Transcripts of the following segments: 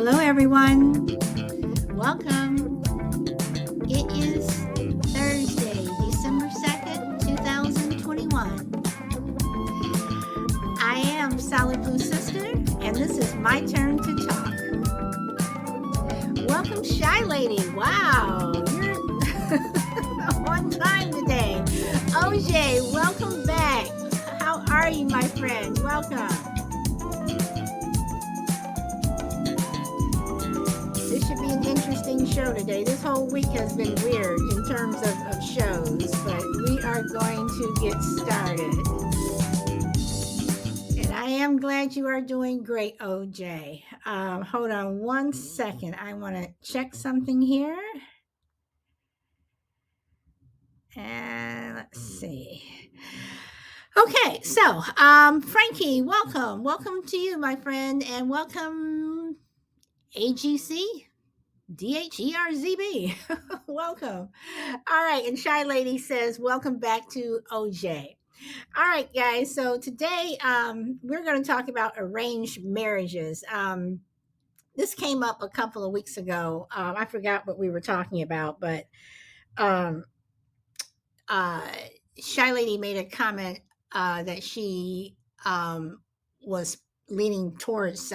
Hello, everyone. Welcome. It is Thursday, December 2nd, 2021. I am Sally Blue Sister, and this is my turn to talk. Welcome, Shy Lady. Wow, you're on time today. OJ, welcome back. How are you, my friend? Welcome. This should be an interesting show today. This whole week has been weird in terms of shows, but we are going to get started. And I am glad you are doing great, OJ. Hold on one second. I want to check something here. And let's see. Okay, so Frankie, welcome. Welcome to you, my friend, and welcome AGC. DHERZB. Welcome. All right. And Shy Lady says, welcome back to OJ. All right, guys. So today we're going to talk about arranged marriages. This came up a couple of weeks ago. I forgot what we were talking about, but um, uh, Shy Lady made a comment that she was leaning towards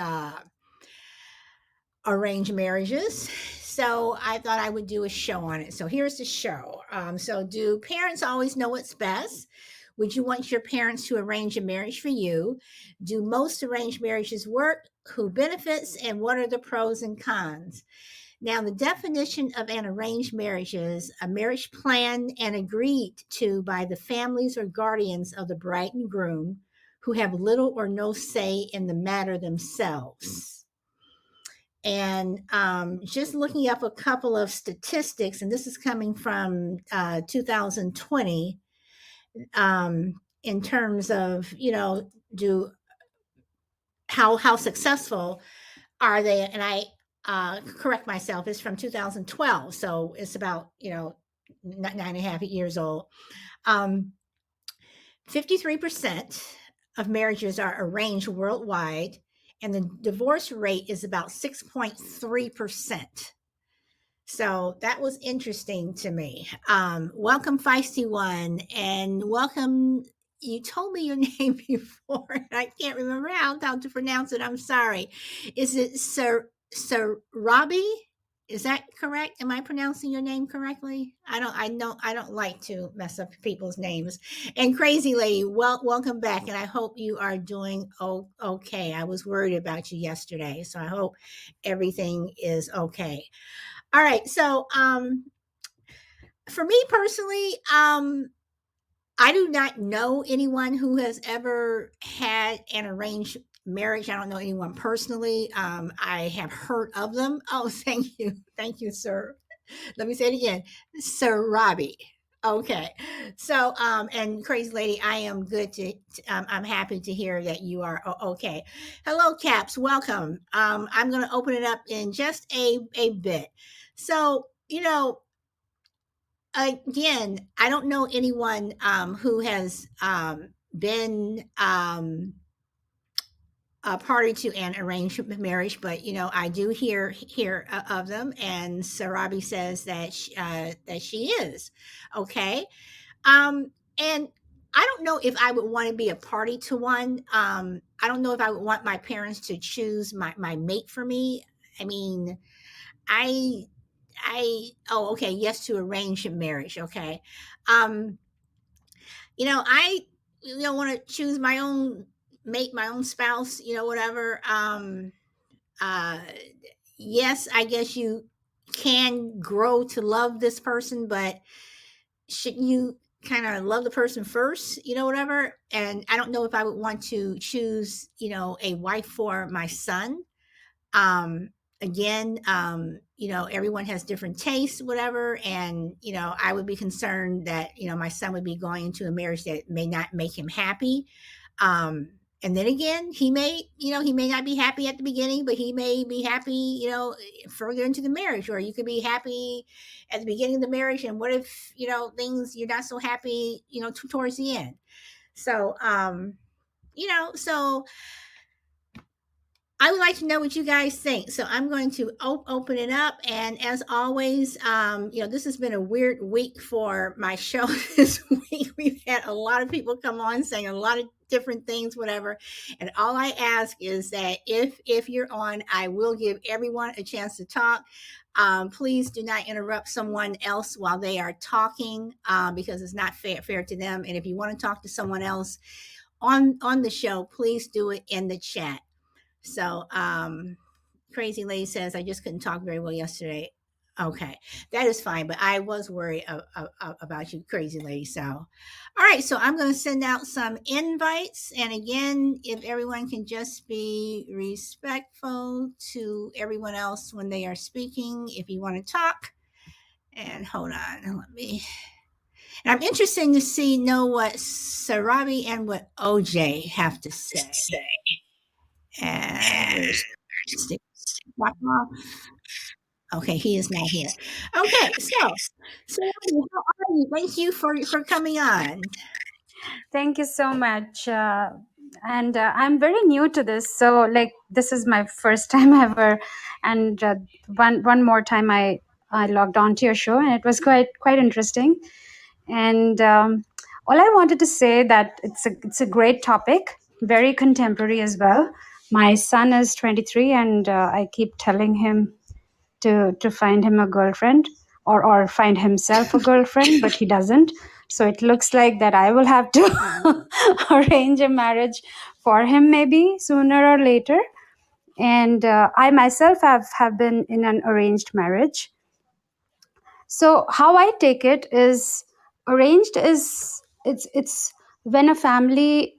arranged marriages. So I thought I would do a show on it. So here's the show. So, do parents always know what's best? Would you want your parents to arrange a marriage for you? Do most arranged marriages work? Who benefits? And what are the pros and cons? Now, the definition of an arranged marriage is a marriage planned and agreed to by the families or guardians of the bride and groom who have little or no say in the matter themselves. And just looking up a couple of statistics, and this is coming from 2020, in terms of do how successful are they? And I correct myself, it's from 2012, so it's about 9.5 years old. 53% of marriages are arranged worldwide, and the divorce rate is about 6.3%. So that was interesting to me. Welcome, Feisty One, and welcome. You told me your name before, and I can't remember how to pronounce it. I'm sorry. Is it Sir Robbie? Is that correct? Am I pronouncing your name correctly? I don't like to mess up people's names. And Crazy Lady, welcome back, and I hope you are doing okay. I was worried about you yesterday, so I hope everything is okay. All right. So for me personally, I do not know anyone who has ever had an arranged marriage. I don't know anyone personally. I have heard of them. Oh, thank you. Thank you, sir. Let me say it again. Sir Robbie. Okay. So, and Crazy Lady, I am good I'm happy to hear that you are okay. Hello, Caps. Welcome. I'm going to open it up in just a bit. So, again, I don't know anyone who has been a party to an arranged marriage, but I do hear of them. And Sarabi says that she is okay. And I don't know if I would want to be a party to one. I don't know if I would want my parents to choose my mate for me. I mean, I oh, okay, yes, to arrange a marriage. Okay. Um, I want to choose my own mate, my own spouse, whatever. Uh yes, I guess you can grow to love this person, but shouldn't you kind of love the person first, whatever? And I don't know if I would want to choose, a wife for my son. um Again, everyone has different tastes, whatever, and I would be concerned that my son would be going into a marriage that may not make him happy. And then again, he may not be happy at the beginning, but he may be happy, further into the marriage. Or you could be happy at the beginning of the marriage, and what if things, you're not so happy towards the end. So so I would like to know what you guys think. So I'm going to open it up. And as always, this has been a weird week for my show this week. We've had a lot of people come on saying a lot of different things, whatever. And all I ask is that if you're on, I will give everyone a chance to talk. Please do not interrupt someone else while they are talking, because it's not fair to them. And if you want to talk to someone else on the show, please do it in the chat. So, Crazy Lady says, I just couldn't talk very well yesterday. Okay, that is fine, but I was worried about you, Crazy Lady. So, all right, so I'm going to send out some invites. And again, if everyone can just be respectful to everyone else when they are speaking, if you want to talk. And hold on, let me. And I'm interested to know what Sarabi and what OJ have to say. And where's Stick Pop off? Okay, he is not here. Okay, so how are you? Thank you for coming on. Thank you so much. And I'm very new to this, so like this is my first time ever. And one more time, I logged on to your show, and it was quite interesting. And all I wanted to say that it's a great topic, very contemporary as well. My son is 23, and I keep telling him to find him a girlfriend, or find himself a girlfriend, but he doesn't. So it looks like that I will have to arrange a marriage for him, maybe sooner or later. And I myself have been in an arranged marriage. So how I take it is, arranged is, it's when a family,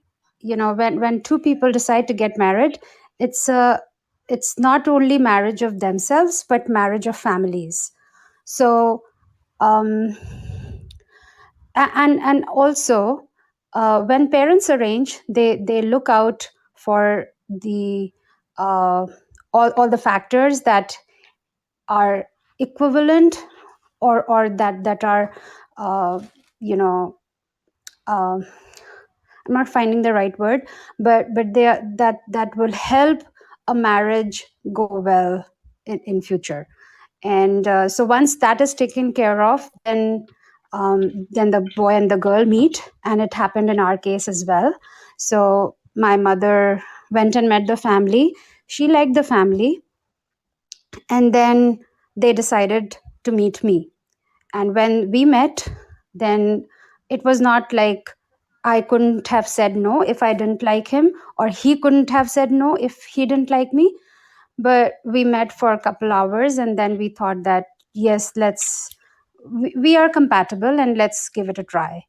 when two people decide to get married, it's not only marriage of themselves but marriage of families. So um and also, when parents arrange, they look out for the all the factors that are equivalent, or that are uh, you know uh, I'm not finding the right word, but they are, that will help a marriage go well in future. And so once that is taken care of, then the boy and the girl meet, and it happened in our case as well. So my mother went and met the family. She liked the family, and then they decided to meet me. And when we met, then it was not like I couldn't have said no if I didn't like him, or he couldn't have said no if he didn't like me. But we met for a couple hours, and then we thought that, yes, we are compatible, and let's give it a try.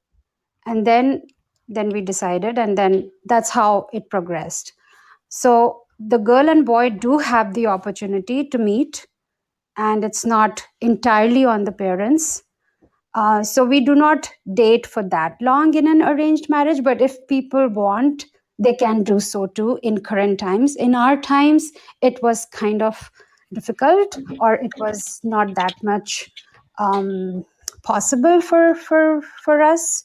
And then we decided, and then that's how it progressed. So the girl and boy do have the opportunity to meet, and it's not entirely on the parents. So we do not date for that long in an arranged marriage, but if people want, they can do so too in current times. In our times, it was kind of difficult, or it was not that much possible for us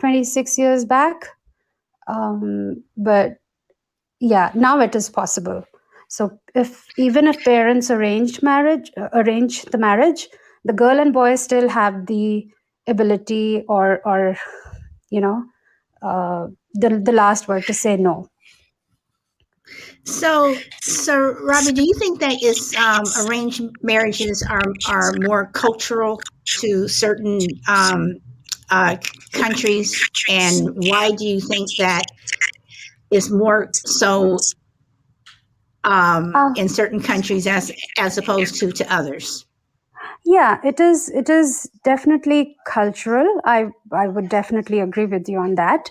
26 years back. But yeah, now it is possible. So even if parents arrange the marriage, the girl and boy still have the ability, or you know the last word to say no. So Robbie, do you think that is arranged marriages are more cultural to certain countries, and why do you think that is more so Uh, in certain countries as opposed to others? yeah, it is definitely cultural. I would definitely agree with you on that.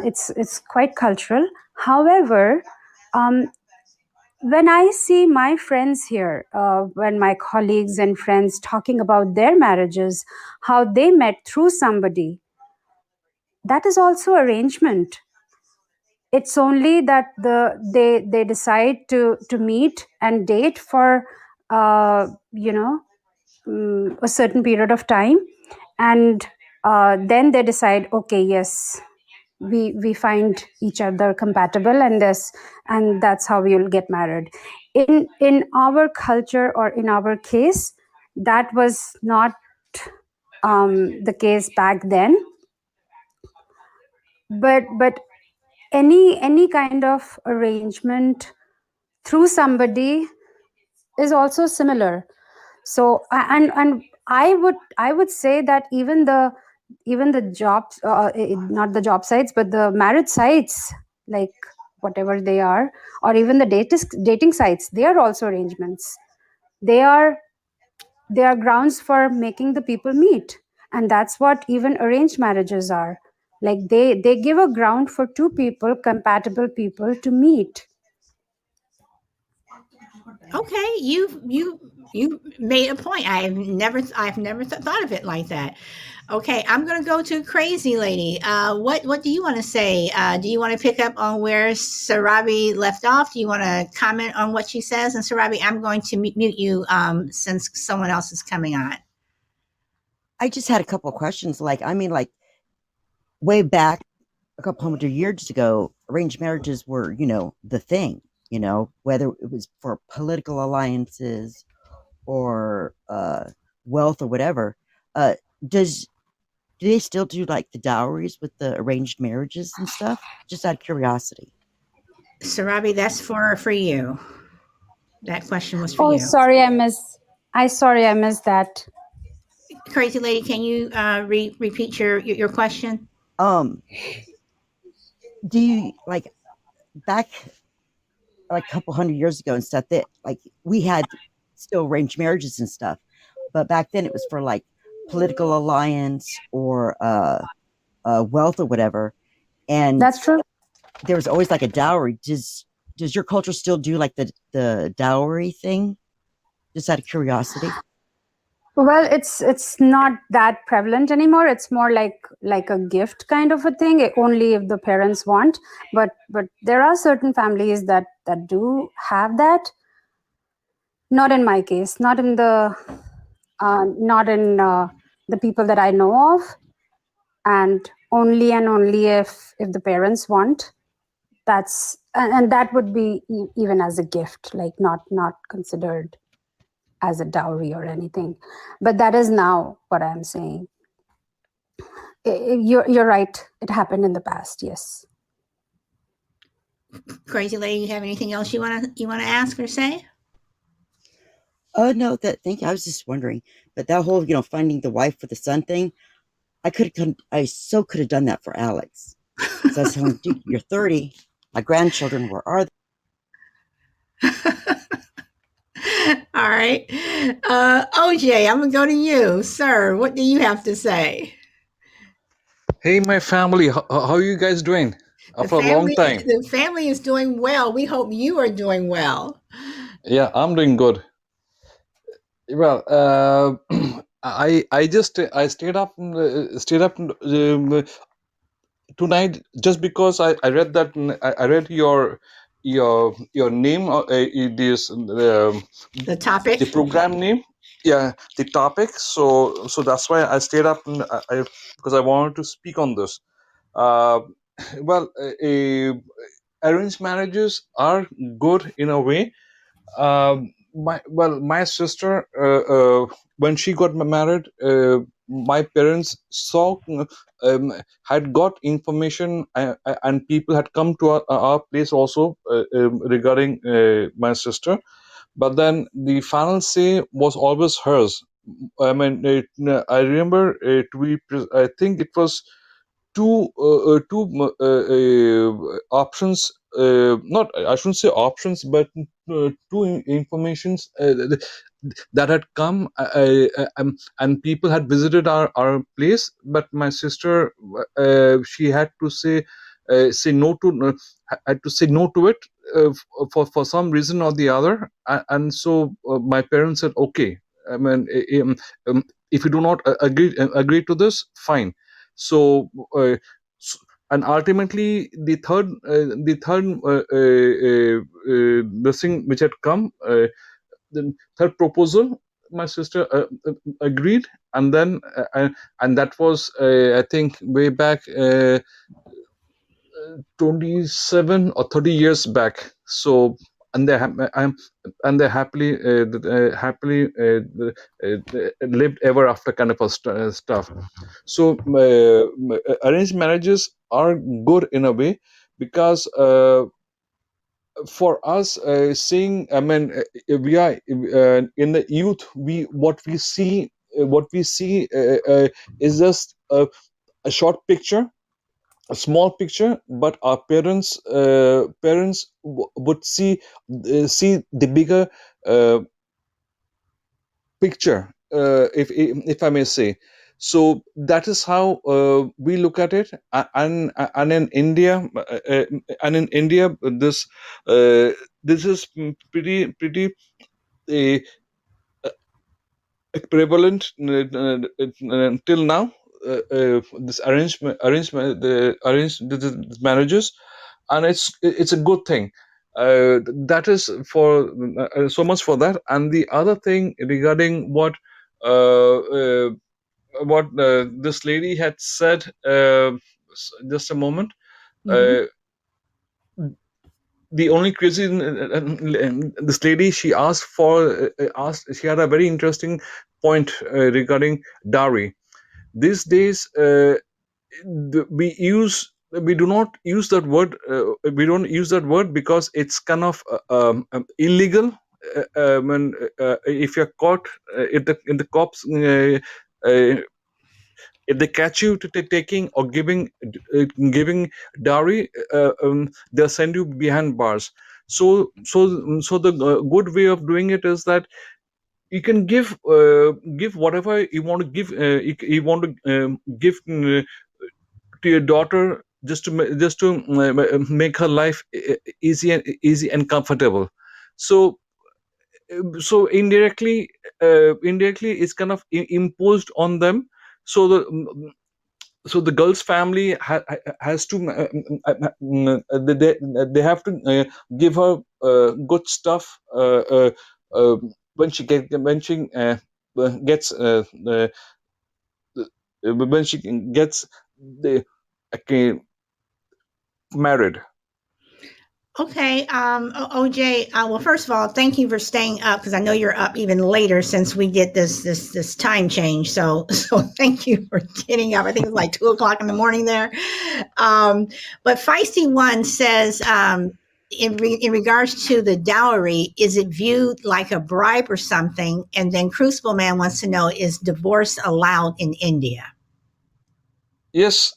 It's quite cultural. However, um, when I see my friends here, when my colleagues and friends talking about their marriages, how they met through somebody, that is also arrangement. It's only that they decide to meet and date for uh, you know a certain period of time, and then they decide, okay, yes, we find each other compatible, and that's how we'll get married. In our culture, or in our case, that was not the case back then. But any kind of arrangement through somebody is also similar. So and I would say that even the jobs, not the job sites, but the marriage sites, like whatever they are, or even the dating sites, they are also arrangements. They are they are grounds for making the people meet, and that's what even arranged marriages are. Like they give a ground for two people, compatible people, to meet. Okay, you made a point. I've never thought of it like that. Okay, I'm gonna go to Crazy Lady. What do you want to say? Do you want to pick up on where Sarabi left off? Do you want to comment on what she says? And Sarabi, I'm going to mute you since someone else is coming on. I just had a couple of questions. Like way back a couple hundred years ago, arranged marriages were, the thing, whether it was for political alliances or wealth or whatever. Uh, does do they still do like the dowries with the arranged marriages and stuff? Just out of curiosity. Sarabi, that's for you. That question was for Oh, you. sorry, I missed that. Crazy Lady, can you repeat your question? Um, do you like back like a couple hundred years ago and stuff that like we had still arranged marriages and stuff, but back then it was for like political alliance or wealth or whatever, and That's true. there was always like a dowry. Does your culture still do like the dowry thing? Just out of curiosity. Well, it's not that prevalent anymore. It's more like a gift kind of a thing, only if the parents want. But there are certain families that do have that. Not in my case. Not in the people that I know of, and only if the parents want. And that would be even as a gift, like not considered as a dowry or anything. But that is now what I'm saying. You're right. It happened in the past. Yes. Crazy Lady, you have anything else you wanna ask or say? No, that thank you. I was just wondering, but that whole finding the wife for the son thing, I so could have done that for Alex. So I was telling him, dude, you're 30. My grandchildren, where are All right. OJ, I'm gonna go to you, sir. What do you have to say? Hey, my family, how are you guys doing The after a long family time? the family is doing well. We hope you are doing well. Yeah, I'm doing good. Well, I stayed up tonight just because I read that I read your name, this The the topic. program name, yeah, the topic. So that's why I stayed up, and because I wanted to speak on this. Uh, well, arranged marriages are good in a way. My sister, when she got married, my parents saw, had got information, and people had come to our place also, regarding my sister. But then the final say was always hers. I mean, I remember, I think it was two options. Not, I shouldn't say options, but two informations that had come, and people had visited our place. But my sister, she had to say no to, had to say no to it, for some reason or the other. And so my parents said, okay, I mean, if you do not agree to this, fine. So, and ultimately the thing which had come, the third proposal, my sister agreed. And then and that was, I think, way back, 27 or 30 years back. So and they're happily lived ever after kind of stuff. So arranged marriages are good in a way, because for us, seeing, I mean, we are in the youth, what we see is just a short picture, a small picture, but our parents would see the bigger uh, picture, if I may say. So that is how we look at it. And in India, this this is pretty prevalent till now. This arranged marriages, and it's a good thing. That is for so much for that. And the other thing regarding uh, uh, what this lady had said, just a moment. Mhm. Uh, the only crazy, this lady, she had a very interesting point regarding dowry. These days, we do not use that word. We don't use that word because it's kind of illegal. When if you're caught, if the cops, if they catch you taking or giving dowry, they'll send you behind bars. So the good way of doing it is that you can give whatever you want to give. You want to give to your daughter, just to make her life easy and comfortable. So indirectly it's kind of imposed on them. So the girl's family has to they have to give her good stuff when she gets when she gets the okay, married. Okay, OJ. Well, first of all, thank you for staying up because I know you're up even later since we did this time change. So thank you for getting up. I think it's like 2 o'clock in the morning there. But Feisty One says, in regards to the dowry, is it viewed like a bribe or something? And then Crucible Man wants to know, is divorce allowed in India? Yes,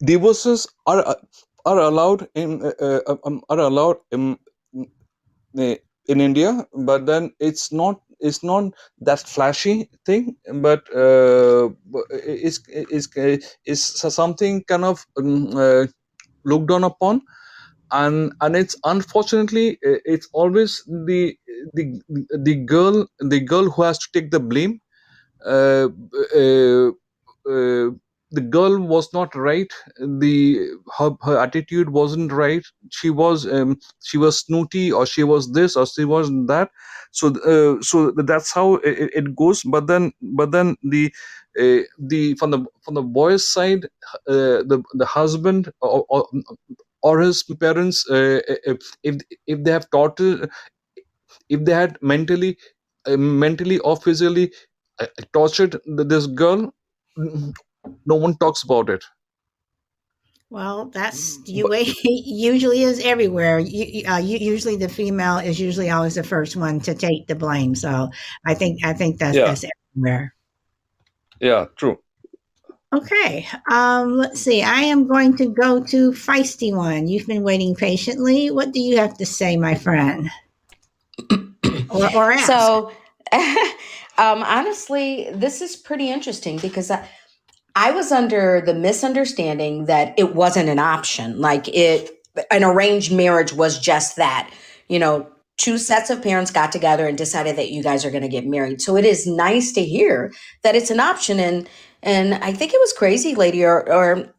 divorces are allowed are allowed in India, but then it's not that flashy thing, but it's something kind of looked down upon. And it's unfortunately it's always the the girl who has to take the blame. uh, uh, uh, the girl was not right. Her attitude wasn't right. She was snooty, or she was this, or she was that. So that's how it goes. But then the from the boy's side, the husband, or his parents, if they have taught, if they had mentally or physically tortured this girl, no one talks about it. Well, that's the But way it usually is everywhere. Usually the female is usually always the first one to take the blame. So I think yeah, that's everywhere. yeah, true. Okay. Let's see. I am going to go to Feisty One. You've been waiting patiently. What do you have to say, my friend? Or ask? So, honestly, this is pretty interesting because I was under the misunderstanding that it wasn't an option. Like an arranged marriage was just that. You know, two sets of parents got together and decided that you guys are going to get married. So it is nice to hear that it's an option. And I think it was Crazy Lady, or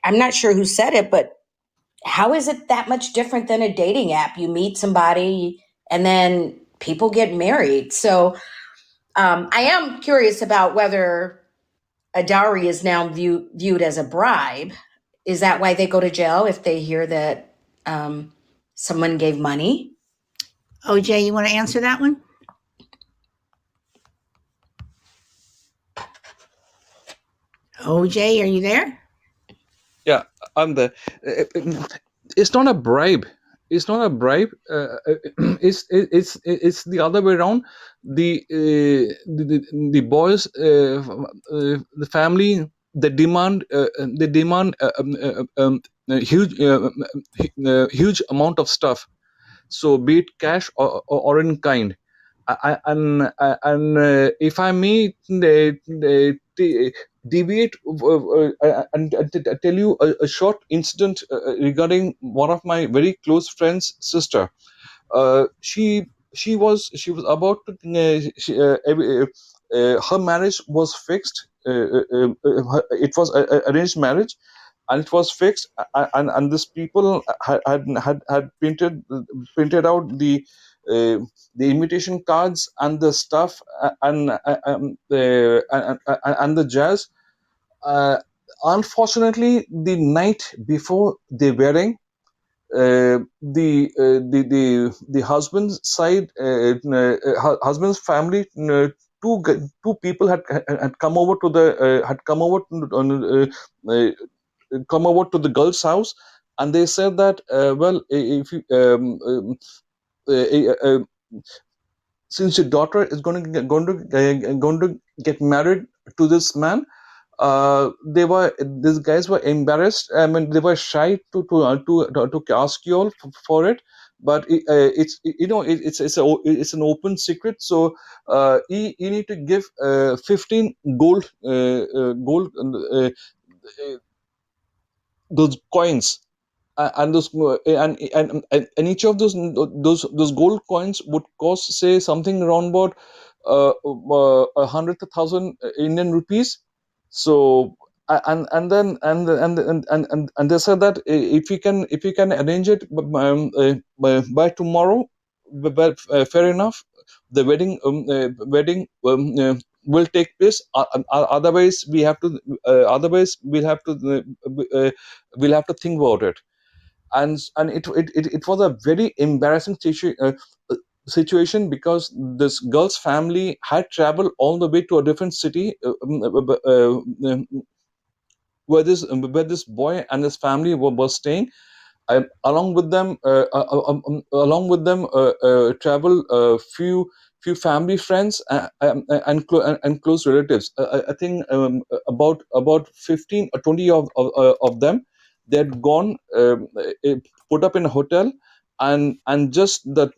I'm not sure who said it, but how is it that much different than a dating app? You meet somebody and then people get married. So I am curious about whether a dowry is now viewed as a bribe. is that why they go to jail if they hear that someone gave money? OJ, you want to answer that one? OJ, are you there? Yeah, I'm there. It's not a bribe. It's not a bribe. It's the other way around. The boys, the family, they demand a huge amount of stuff. So be it cash or in kind. And if I may deviate and tell you a short incident regarding one of my very close friends' sister. She was about to her marriage was fixed. It was arranged marriage, and it was fixed. And these people had printed out uh, the invitation cards and the stuff, and the jazz. uh, Unfortunately, the night before the wedding, the husband's side, husband's family, two people had come over to the come over to the girl's house, and they said that, well, if you, uh, uh, since your daughter is going to get married to this man, these guys were embarrassed. I mean, they were shy to ask you all for it. But it's, it's an open secret. So you need to give 15 those coins. And those and each of those gold coins would cost, say, something around about 100,000 Indian rupees. So and then and they said that if we can arrange it by tomorrow, but fair enough, the wedding will take place. Otherwise we have to otherwise we'll have to think about it. And it was a very embarrassing situation, because this girl's family had traveled all the way to a different city, where this boy and his family were staying. Along with them, travel few family friends, and close relatives. I think about 15 or 20 of them. They had gone, put up in a hotel, and just the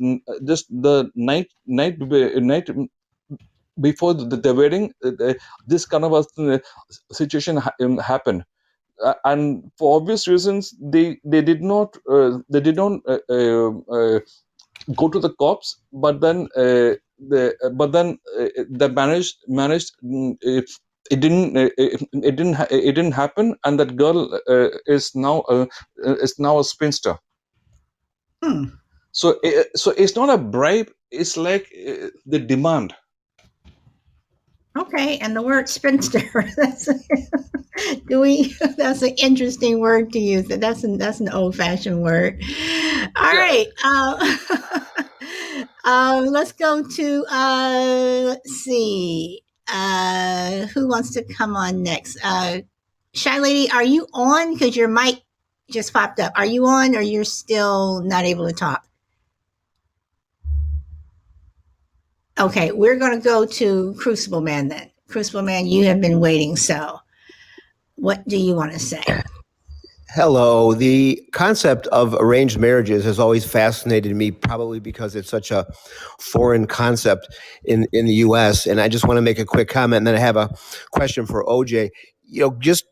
night before the wedding, this kind of a situation happened. And for obvious reasons, they did not go to the cops. But then they managed it didn't happen, and that girl is now a spinster. Hmm. So it's not a bribe. It's like the demand. Okay, and the word spinster. That's that's an interesting word to use. That's an old fashioned word. All Yeah. right. Let's go to let's see. Who wants to come on next? Shy Lady, are you on? Because your mic just popped up. Are you on, or you're still not able to talk? Okay, we're going to go to Crucible Man then. Crucible Man, you have been waiting. So, what do you want to say? Hello. The concept of arranged marriages has always fascinated me, probably because it's such a foreign concept in the U.S. And I just want to make a quick comment, and then I have a question for OJ. You know, just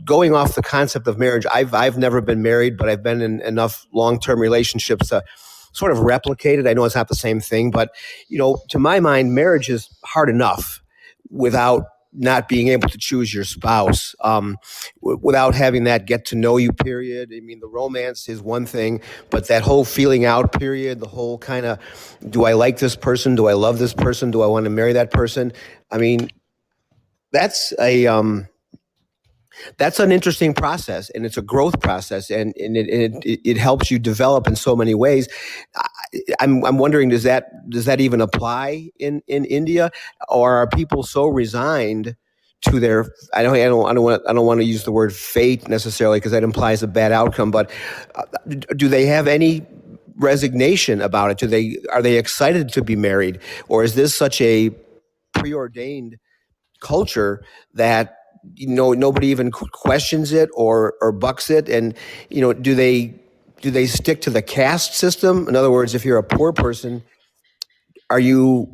going off the concept of marriage, I've never been married, but I've been in enough long-term relationships to sort of replicate it. I know it's not the same thing, but to my mind, marriage is hard enough without not being able to choose your spouse, without having that get to know you period. I mean, the romance is one thing, but that whole feeling out period, the whole kind of, do I like this person? Do I love this person? Do I want to marry that person? I mean, that's That's an interesting process, and it's a growth process, and it helps you develop in so many ways. I'm wondering, does that even apply in India, or are people so resigned to their, I don't want to use the word fate necessarily, because that implies a bad outcome, but do they have any resignation about it? Are they excited to be married, or is this such a preordained culture that nobody even questions it or bucks it? And do they stick to the caste system? In other words, if you're a poor person, are you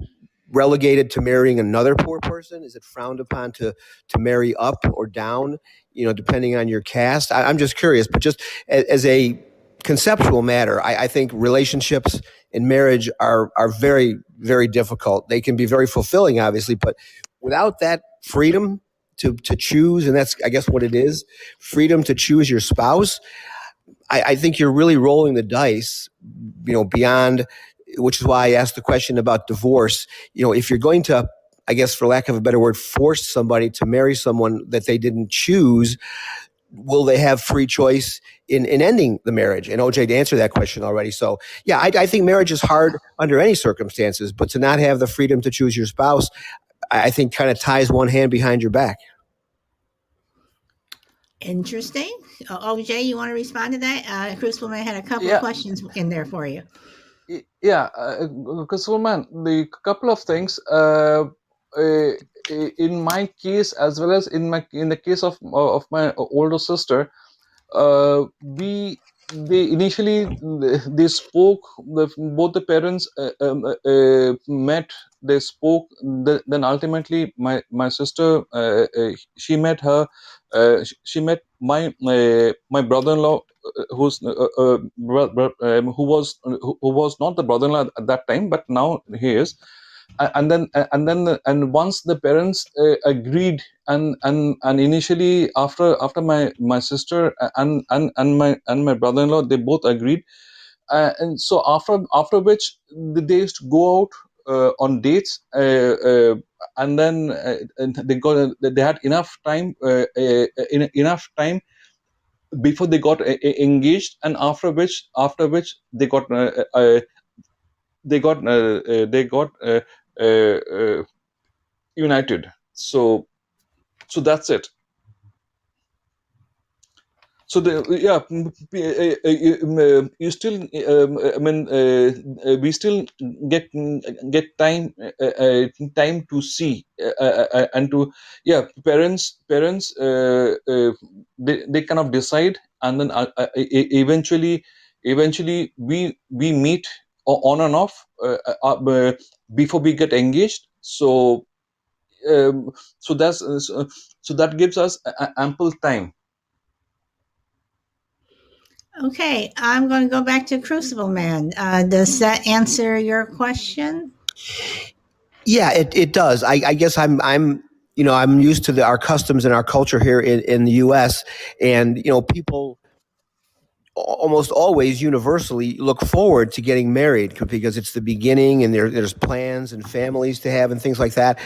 relegated to marrying another poor person? Is it frowned upon to marry up or down, depending on your caste? I'm just curious, but just as a conceptual matter, I think relationships in marriage are very, very difficult. They can be very fulfilling, obviously, but without that freedom to choose, and that's, I guess, what it is, freedom to choose your spouse, I think you're really rolling the dice, beyond, which is why I asked the question about divorce. If you're going to, I guess, for lack of a better word, force somebody to marry someone that they didn't choose, will they have free choice in ending the marriage? And OJ answered that question already. So yeah, I think marriage is hard under any circumstances, but to not have the freedom to choose your spouse, I think kind of ties one hand behind your back. Interesting. OJ, you want to respond to that? Crucible Man had a couple of Yeah, questions in there for you. yeah, Crucible Man, the couple of things. In my case, as well as in the case of my older sister, they initially they spoke, both the parents met, they spoke, then ultimately my sister, she met my brother-in-law, who was not the brother-in-law at that time, but now he is. And once the parents agreed, and initially, after my sister and my brother-in-law, they both agreed, and so after which they used to go out on dates, and they had enough time, enough time before they got engaged, and after which they got united. So that's it. So you still, we still get time to see, and to, parents they kind of decide, and then eventually we meet on and off, before we get engaged. So so that gives us ample time. Okay, I'm going to go back to Crucible Man. Does that answer your question? Yeah, it does. I guess I'm used to our customs and our culture here in the U.S., and people almost always universally look forward to getting married because it's the beginning, and there's plans and families to have and things like that.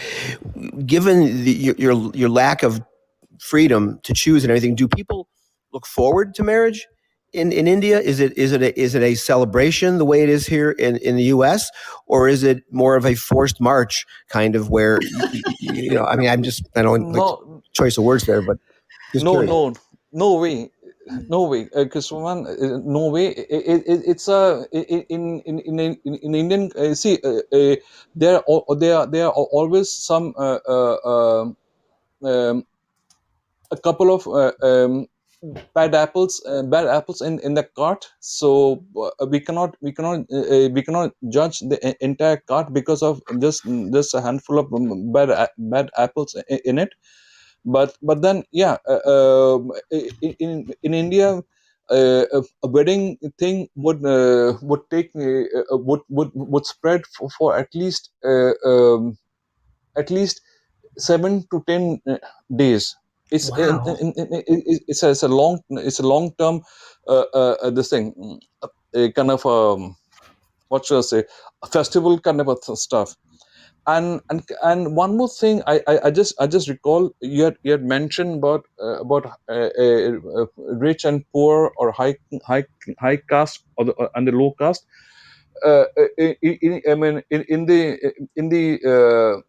Given your lack of freedom to choose and everything, do people look forward to marriage in India? Is it a celebration the way it is here in the U.S., or is it more of a forced march kind of where I mean, I don't like choice of words there, but just curious. No way. Because one, no way. It's a in Indian. See, there are always some a couple of bad apples in the cart. So we cannot judge the entire cart because of just a handful of bad apples in it. But then, yeah, in India, a wedding thing would take would spread for at least 7 to 10 days. It's Wow. it's a long term, this thing, kind of, what should I say, a festival kind of stuff. And one more thing, I just recall you had mentioned about rich and poor, or high caste, and the low caste. I mean, in the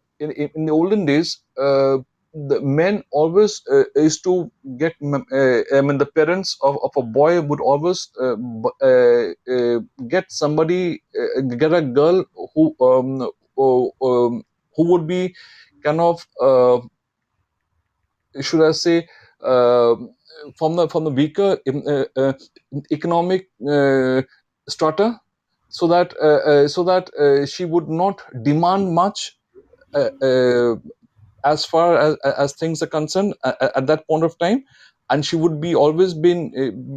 olden days, the men always is to get. I mean, the parents of a boy would always get somebody, get a girl who would be kind of, should I say, uh, from the weaker economic strata, so that she would not demand much, uh, uh, as far as things are concerned, at that point of time, and she would be always being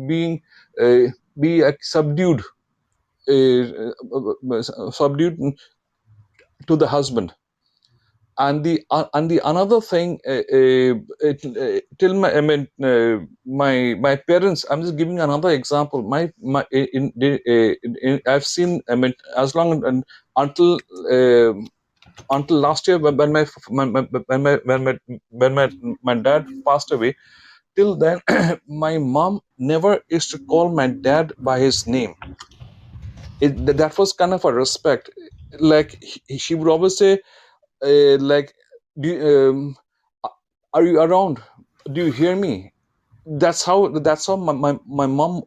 be subdued to the husband. And the another thing, till my I mean my parents, I'm just giving another example. My I've seen, I mean, as long and until last year, when my dad passed away. Till then, my mom never used to call my dad by his name. That was kind of a respect. Like, she would always say, like, do you, are you around? Do you hear me? That's how my mom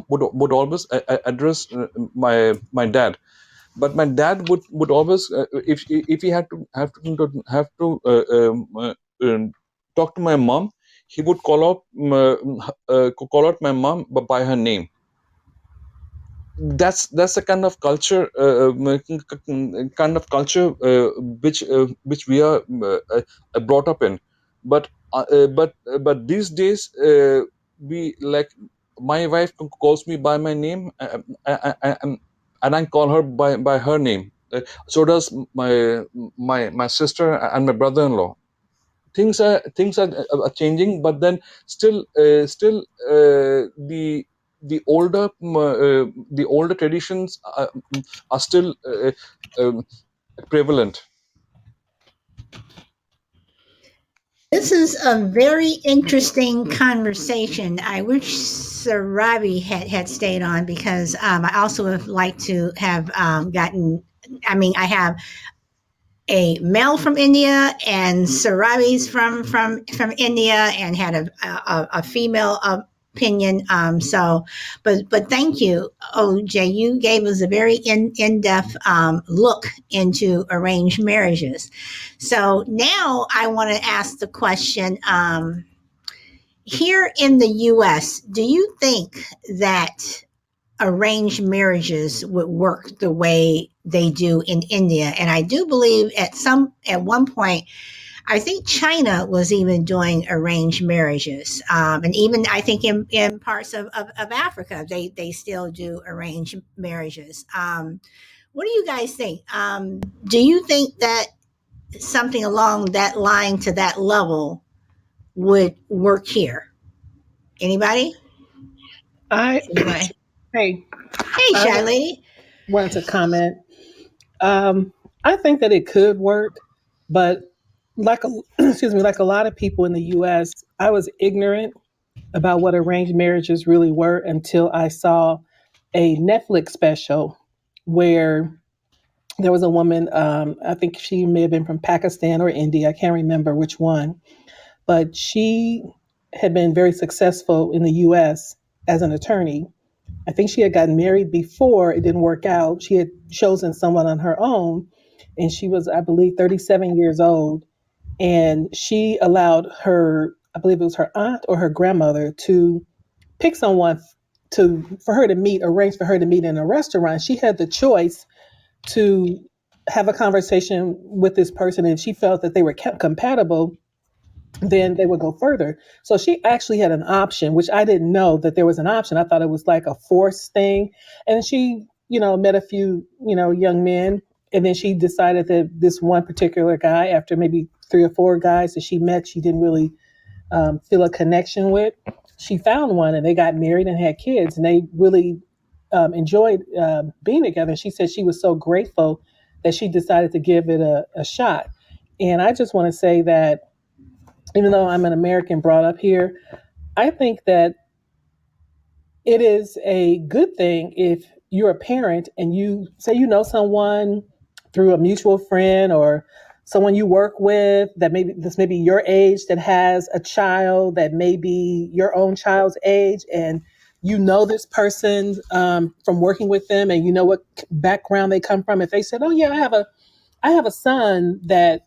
would always address my dad. But my dad would always, if he had to talk to my mom, he would call out my mom by her name. That's the kind of culture, which we are brought up in. But these days, we like, my wife calls me by my name, and I call her by her name. So does my sister and my brother-in-law. Things are changing, but then still, the older traditions are still um, prevalent. This is a very interesting conversation. I wish Sir Robbie had stayed on, because I also would like to have gotten. I mean, I have a male from India, and Sarabi's from India, and had a female opinion. But thank you, OJ. You gave us a very in depth look into arranged marriages. So now I want to ask the question. Here in the U.S., do you think that arranged marriages would work the way they do in India? And I do believe at one point, I think China was even doing arranged marriages, and even I think in parts of Africa, they still do arranged marriages. What do you guys think? Do you think that something along that line, to that level, would work here? Anybody? I Anybody? hey, Hey, I shy lady. wanted to comment. I think that it could work, but like a, excuse me, like a lot of people in the U.S., I was ignorant about what arranged marriages really were until I saw a Netflix special where there was a woman. I think she may have been from Pakistan or India. I can't remember which one, but she had been very successful in the U.S. as an attorney. I think she had gotten married before it didn't work out. She had chosen someone on her own, and she was, I believe, 37 years old. And she allowed her, I believe it was her aunt or her grandmother, to pick someone for her to meet, arrange for her to meet in a restaurant. She had the choice to have a conversation with this person, and if she felt that they were compatible, then they would go further. So she actually had an option, which I didn't know that there was an option. I thought it was like a forced thing. And she, met a few, young men. And then she decided that this one particular guy, after maybe 3 or 4 guys that she met, she didn't really feel a connection with. She found one, and they got married and had kids, and they really enjoyed being together. She said she was so grateful that she decided to give it a shot. And I just want to say that even though I'm an American brought up here, I think that it is a good thing if you're a parent and you say you know someone through a mutual friend or someone you work with that maybe this may be your age that has a child that may be your own child's age, and you know this person from working with them, and you know what background they come from. If they said, "Oh yeah, I have a son that,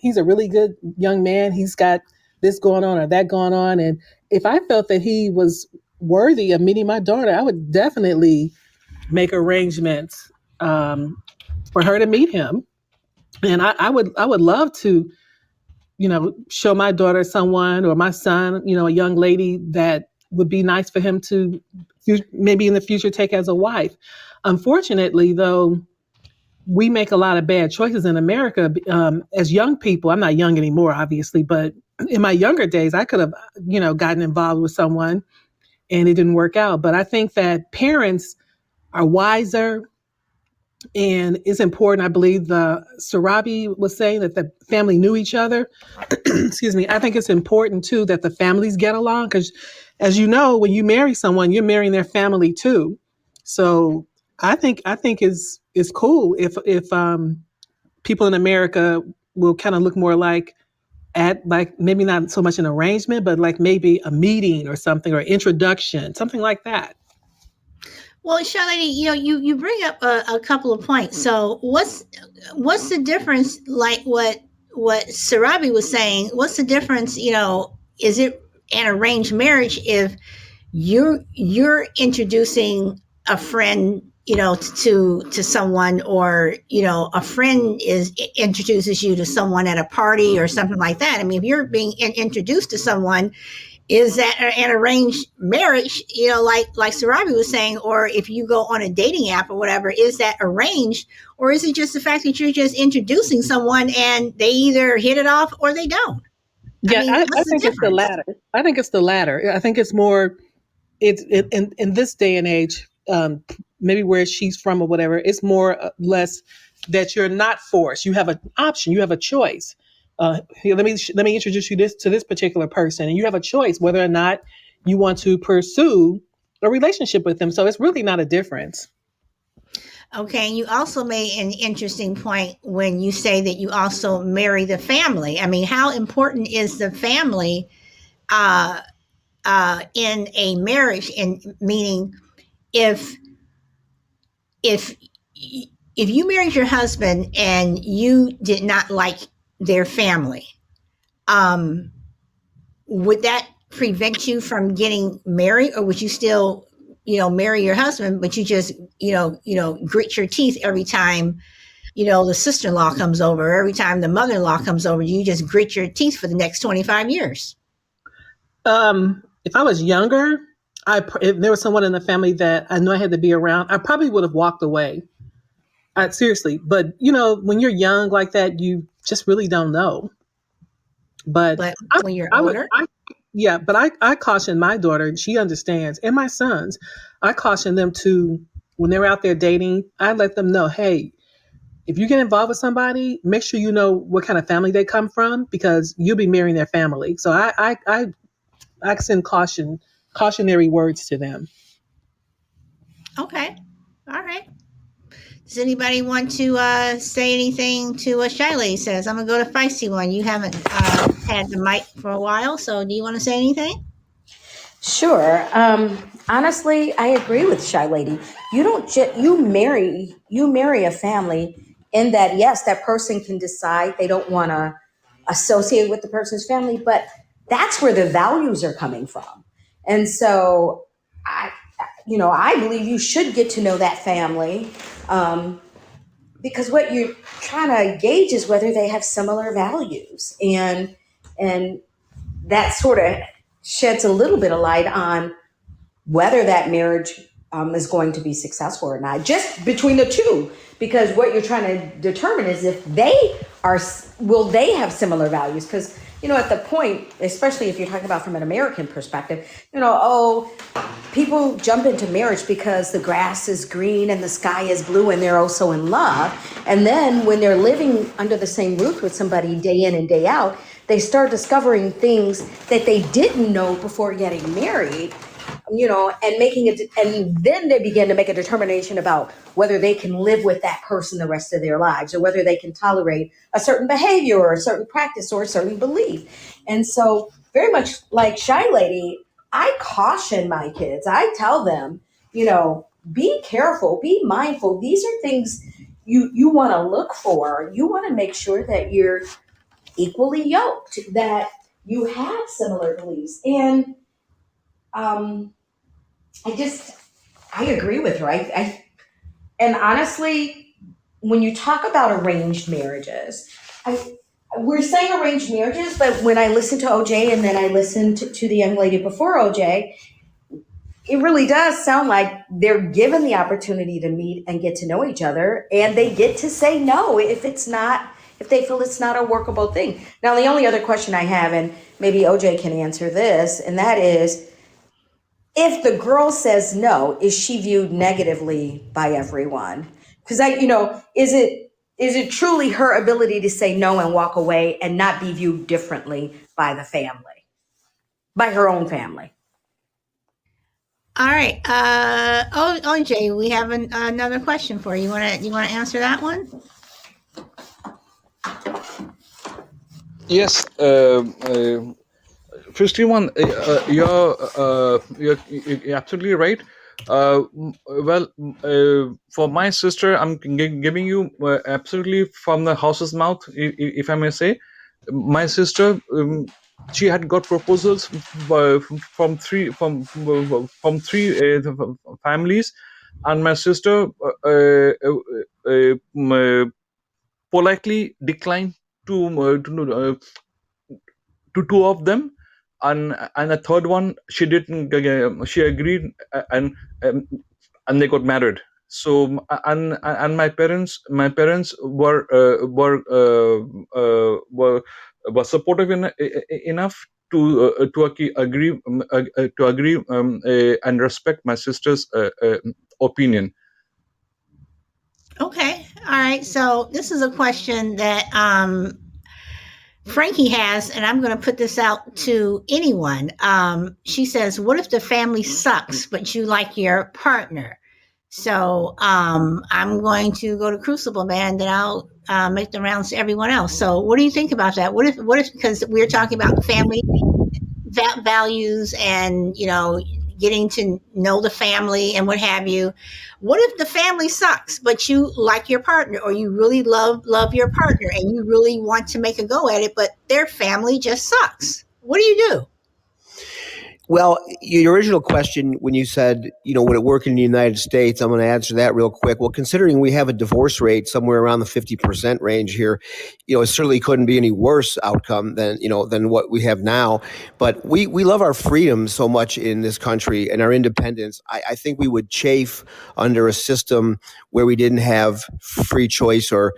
he's a really good young man. He's got this going on or that going on." And if I felt that he was worthy of meeting my daughter, I would definitely make arrangements for her to meet him. And I would love to, show my daughter someone or my son, a young lady that would be nice for him to maybe in the future take as a wife. Unfortunately, though, we make a lot of bad choices in America as young people. I'm not young anymore, obviously, but in my younger days, I could have, gotten involved with someone and it didn't work out. But I think that parents are wiser, and it's important. I believe the Sarabi was saying that the family knew each other. Excuse me. I think it's important too that the families get along because, as you know, when you marry someone, you're marrying their family too. So I think is cool if people in America will kind of look more like maybe not so much an arrangement, but like maybe a meeting or something or introduction, something like that. Well, Charlene, you bring up a couple of points. So what's the difference? Like what Sarabi was saying, what's the difference? Is it an arranged marriage if you're introducing a friend, to someone, or a friend introduces you to someone at a party or something like that? I mean, if you're being introduced to someone, is that an arranged marriage, like Sarabi was saying? Or if you go on a dating app or whatever, is that arranged? Or is it just the fact that you're just introducing someone and they either hit it off or they don't? I Yeah, mean, I what's the think it's the difference? latter. I think it's the latter. I think it's more, in this day and age, maybe where she's from or whatever, it's more less that you're not forced. You have an option. You have a choice. Here, let me introduce you to this particular person, and you have a choice whether or not you want to pursue a relationship with them. So it's really not a difference. Okay, and you also made an interesting point when you say that you also marry the family. I mean, how important is the family uh, in a marriage? And meaning, if if if you married your husband and you did not like their family, um, would that prevent you from getting married, or would you still, marry your husband, but you just, grit your teeth every time, the sister-in-law comes over, every time the mother-in-law comes over, you just grit your teeth for the next 25 years? If I was younger, if there was someone in the family that I knew I had to be around, I probably would have walked away. Seriously, but when you're young like that, you just really don't know. But But I, when you're I would, older, yeah, but I caution my daughter, and she understands, and my sons, I caution them to, when they're out there dating, I let them know, hey, if you get involved with somebody, make sure you know what kind of family they come from because you'll be marrying their family. So I send cautionary words to them. okay, all right. Does anybody want to say anything to what Shiley says? I'm gonna go to Feisty One. You haven't had the mic for a while, so do you want to say anything? Sure. Honestly, I agree with Shy Lady. You don't you marry a family in that yes, that person can decide they don't want to associate with the person's family, but that's where the values are coming from. And so I I believe you should get to know that family. Because what you're trying to gauge is whether they have similar values, and that sort of sheds a little bit of light on whether that marriage is going to be successful or not, just between the two. Because what you're trying to determine is if they are, will they have similar values? Because at the point, especially if you're talking about from an American perspective, oh, people jump into marriage because the grass is green and the sky is blue and they're also in love. And then when they're living under the same roof with somebody day in and day out, they start discovering things that they didn't know before getting married, and making it, and then they begin to make a determination about whether they can live with that person the rest of their lives, or whether they can tolerate a certain behavior or a certain practice or a certain belief. And so, very much like Shy Lady, I caution my kids. I tell them, be careful, be mindful. These are things you want to look for. You want to make sure that you're equally yoked, that you have similar beliefs. And I agree with her. And honestly, when you talk about arranged marriages, we're saying arranged marriages, but when I listen to OJ and then I listened to the young lady before OJ, it really does sound like they're given the opportunity to meet and get to know each other, and they get to say no if they feel it's not a workable thing. Now, the only other question I have, and maybe OJ can answer this, and that is, if the girl says no, is she viewed negatively by everyone? Because is it truly her ability to say no and walk away and not be viewed differently by the family, by her own family? All right. OJ, we have another question for you. You wanna answer that one? Yes. 51, you're absolutely right. For my sister, I'm giving you absolutely from the horse's mouth, if I may say. My sister, she had got proposals from three families, and my sister politely declined to two of them, and the third one she didn't. She agreed, and and they got married. So and my parents were supportive enough to agree and respect my sister's opinion. Okay. All right. So this is a question that Frankie has, and I'm going to put this out to anyone. She says, "What if the family sucks, but you like your partner?" So I'm going to go to Crucible Man, then I'll make the rounds to everyone else. So what do you think about that? What if because we're talking about family values and getting to know the family and what have you, what if the family sucks but you like your partner, or you really love your partner and you really want to make a go at it, but their family just sucks? What do you do? Well, your original question, when you said, would it work in the United States? I'm going to answer that real quick. Well, considering we have a divorce rate somewhere around the 50% range here, it certainly couldn't be any worse outcome than what we have now. But we love our freedom so much in this country and our independence. I think we would chafe under a system where we didn't have free choice or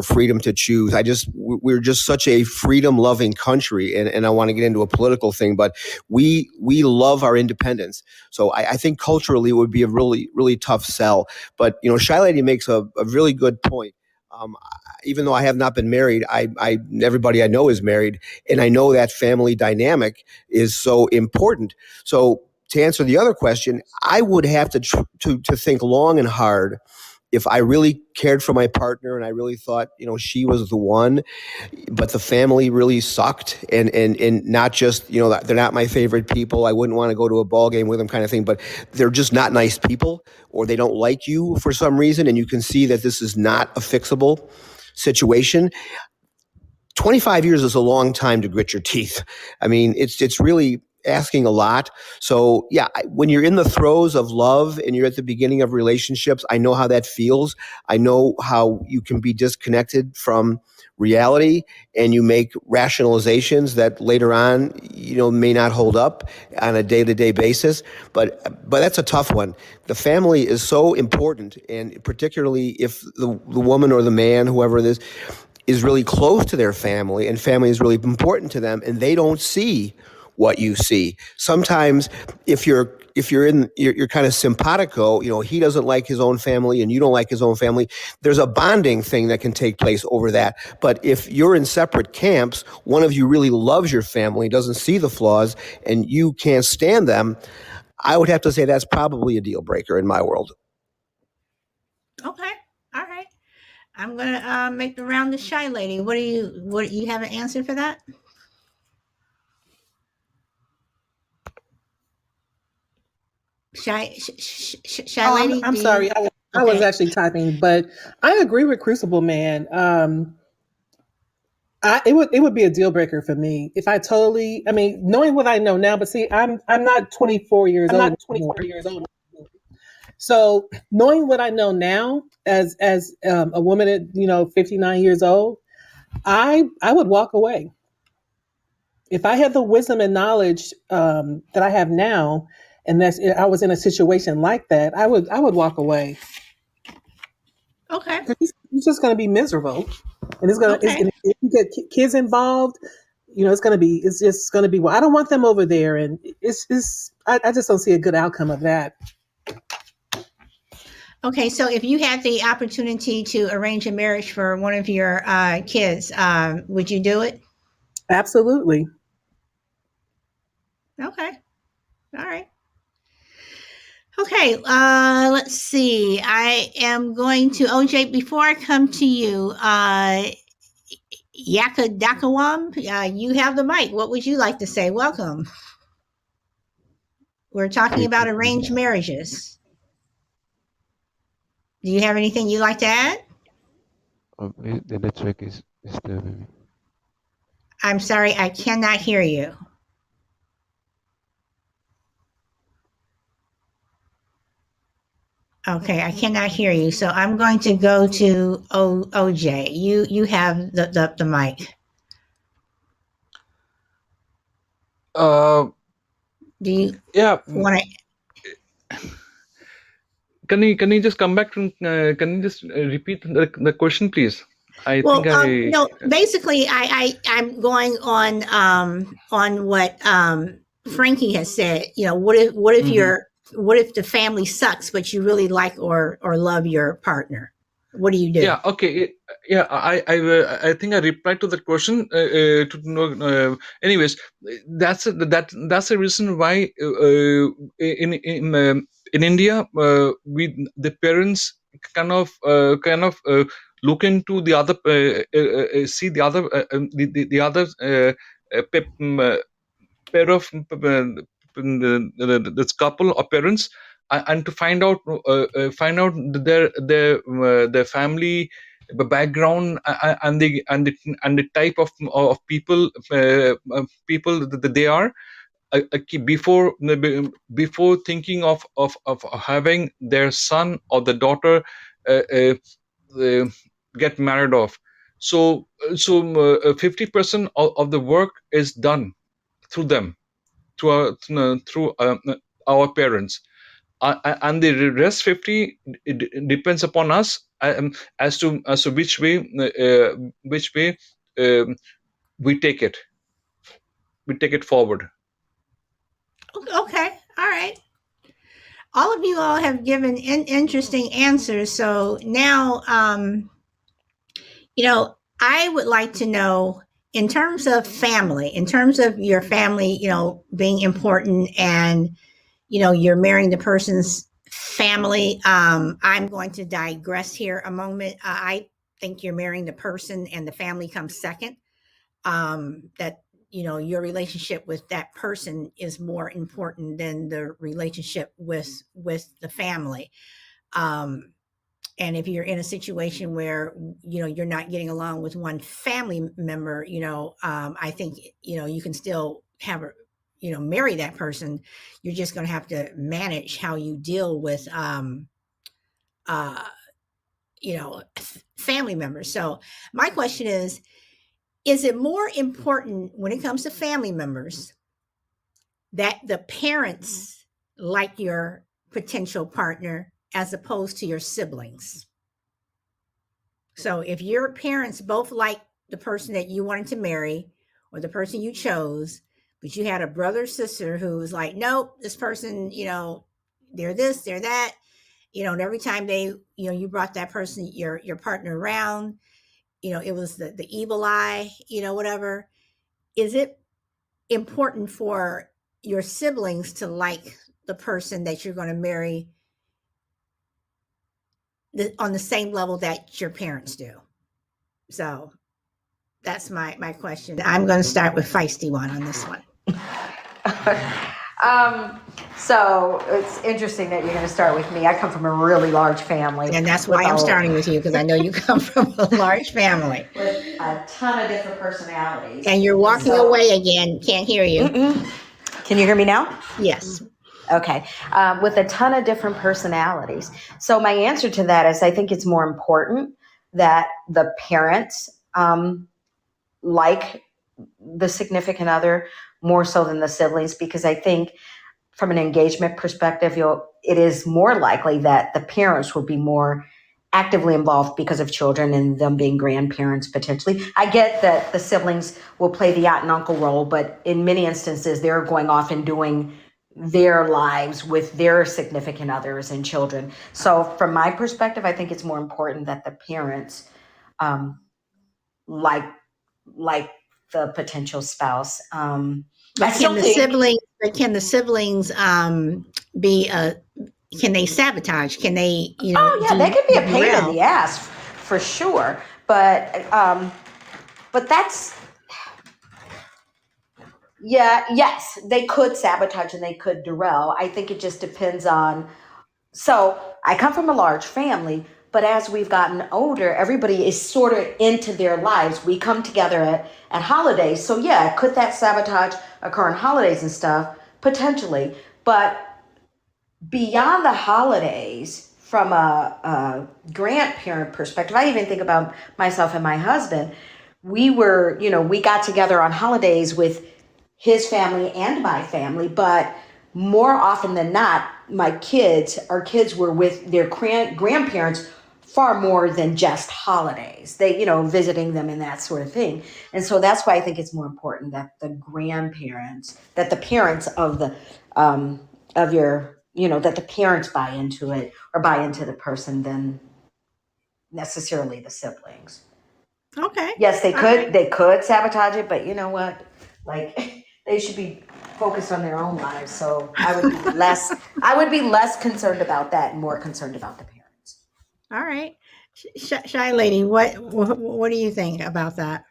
freedom to choose. We're just such a freedom loving country, and I want to get into a political thing, but we love our independence. So I think culturally it would be a really, really tough sell. But Shy Lady makes a really good point. Even though I have not been married, everybody I know is married, and I know that family dynamic is so important. So to answer the other question, I would have to think long and hard if I really cared for my partner and I really thought, she was the one, but the family really sucked, and not just, they're not my favorite people, I wouldn't want to go to a ball game with them kind of thing, but they're just not nice people, or they don't like you for some reason, and you can see that this is not a fixable situation. 25 years is a long time to grit your teeth. I mean, it's really asking a lot. So yeah, when you're in the throes of love and you're at the beginning of relationships, I know how that feels. I know how you can be disconnected from reality, and you make rationalizations that later on, may not hold up on a day-to-day basis. But that's a tough one. The family is so important, and particularly if the woman or the man, whoever it is is really close to their family and family is really important to them, and they don't see what you see. Sometimes if you're kind of simpatico, he doesn't like his own family and you don't like his own family, there's a bonding thing that can take place over that. But if you're in separate camps, one of you really loves your family, doesn't see the flaws, and you can't stand them, I would have to say that's probably a deal breaker in my world. Okay. All right. I'm gonna make the round to Shy Lady. What you have an answer for that? Shy Oh, Lady, I'm do you? sorry. I was Okay. actually typing, but I agree with Crucible Man. It would be a deal breaker for me if I totally. I mean, knowing what I know now, but see, I'm not 24 years old anymore. So knowing what I know now, as a woman at 59 years old, I would walk away if I had the wisdom and knowledge that I have now, and I was in a situation like that. I would walk away. Okay. It's just going to be miserable, and Okay. if you get kids involved, it's just going to be. Well, I don't want them over there, and I just don't see a good outcome of that. Okay. So if you had the opportunity to arrange a marriage for one of your kids, would you do it? Absolutely. Okay. All right. Okay, let's see. I am going to OJ before I come to you. Yaka Dakawam, you have the mic. What would you like to say? Welcome. We're talking about arranged marriages. Do you have anything you'd like to add? The network is disturbing me. I'm sorry, I cannot hear you. Okay, I cannot hear you. So I'm going to go to OJ. You have the mic. Do you Yeah. want to? Can you just come back to? Can you just repeat the question, please? I Well, think I. no. Basically, I'm going on what Frankie has said. What if what if the family sucks, but you really like or love your partner? What do you do? Yeah. Okay. Yeah. I think I replied to the question. To know. Anyways, that's the reason why in India the parents kind of look into the other see the other the other pair of this couple or parents, and to find out their family background, and the type of people that they are, before thinking of having their son or the daughter uh, uh, uh, get married off. So 50% of the work is done through them, through our parents, and the rest 50 depends upon us, as to which way um, we take it forward. Okay, all right. All of you all have given interesting answers. So now, I would like to know, in terms of family, in terms of your family, being important, and you're marrying the person's family. I'm going to digress here a moment. I think you're marrying the person and the family comes second. That your relationship with that person is more important than the relationship with the family. Um, and if you're in a situation where you're not getting along with one family member, I think you can still have a marry that person. You're just going to have to manage how you deal with uh family members. So my question is it more important when it comes to family members that the parents like your potential partner as opposed to your siblings? So if your parents both like the person that you wanted to marry or the person you chose, but you had a brother or sister who was like, nope, this person, they're this, they're that, and every time they, you brought that person, your partner around, it was the evil eye, whatever. Is it important for your siblings to like the person that you're going to marry on the same level that your parents do? So that's my question. I'm going to start with feisty one on this one. So it's interesting that you're going to start with me. I come from a really large family. And that's why I'm starting with you, because I know you come from a large family. With a ton of different personalities. And you're walking away again. Can't hear you. Can you hear me now? Yes. Okay. With a ton of different personalities. So my answer to that is I think it's more important that the parents like the significant other more so than the siblings, because I think from an engagement perspective, it is more likely that the parents will be more actively involved because of children and them being grandparents potentially. I get that the siblings will play the aunt and uncle role, but in many instances, they're going off and doing their lives with their significant others and children. So from my perspective, I think it's more important that the parents like the potential spouse. But can the siblings be can they sabotage? Can they, Oh yeah, they could be a pain in the ass for sure. But that's yes, they could sabotage and they could derail. I think it just depends on. So I come from a large family, but as we've gotten older, everybody is sort of into their lives. We come together at holidays. So yeah, could that sabotage occur on holidays and stuff? Potentially. But beyond the holidays, from a grandparent perspective, I even think about myself and my husband. We got together on holidays with his family and my family, but more often than not, our kids were with their grandparents far more than just holidays. They, visiting them and that sort of thing. And so that's why I think it's more important that the parents of that the parents buy into it or buy into the person than necessarily the siblings. Okay. Yes, they could sabotage it, but you know what? Like they should be focused on their own lives. So I would be less concerned about that and more concerned about the parents. All right. Shy lady, what do you think about that?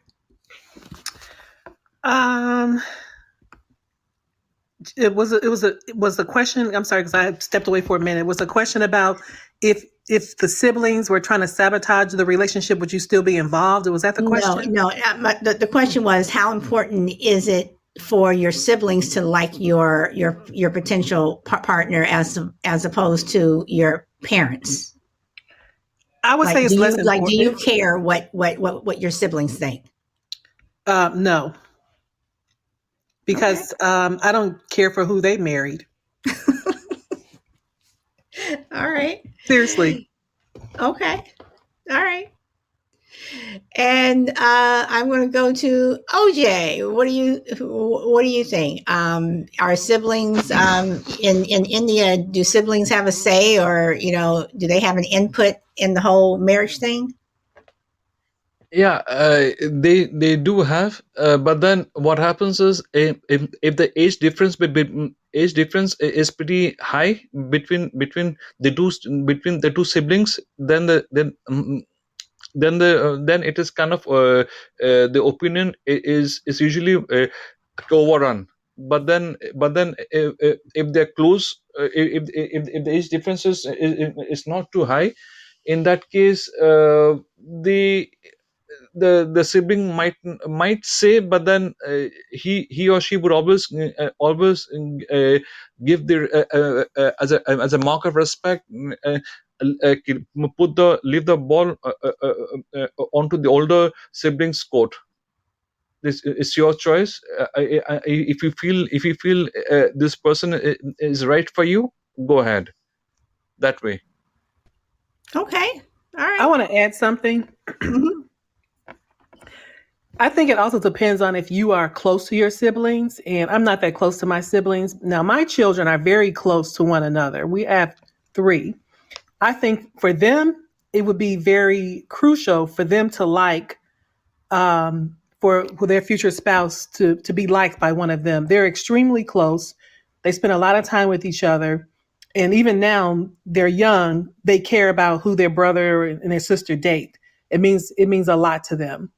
It was the question. I'm sorry, because I stepped away for a minute. It was a question about if the siblings were trying to sabotage the relationship, would you still be involved? Was that the question? No. The question was, how important is it for your siblings to like your potential partner as opposed to your parents? I would say it's less important. Do you care what your siblings think? No. Because I don't care for who they married. All right. Seriously. Okay. All right. And I'm going to go to OJ. What do you think? Are siblings in India? Do siblings have a say, or do they have an input in the whole marriage thing? Yeah, they do have, but then what happens is if the age difference is pretty high between the two siblings, then then it is kind of the opinion is usually overrun. But then if they're close, if the age difference is not too high, in that case the sibling might say, but then he or she would always give their as a mark of respect, leave the ball onto the older sibling's court. This is your choice. If you feel this person is right for you, go ahead that way. Okay. All I right. want to add something. Mhm. I think it also depends on if you are close to your siblings, and I'm not that close to my siblings. Now, my children are very close to one another. We have three. I think for them, it would be very crucial for them to like for their future spouse to be liked by one of them. They're extremely close. They spend a lot of time with each other. And even now, they're young. They care about who their brother and their sister date. It means a lot to them.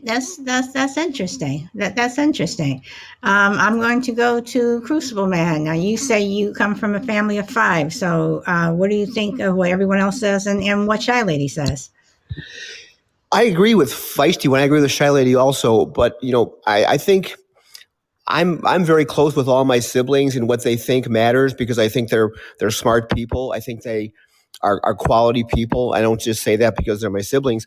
That's interesting. That's interesting. I'm going to go to Crucible Man. Now, you say you come from a family of five. So, what do you think of what everyone else says and what Shy Lady says? I agree with Feisty when I agree with the Shy Lady also, but I think I'm very close with all my siblings, and what they think matters because I think they're smart people. I think they are quality people. I don't just say that because they're my siblings.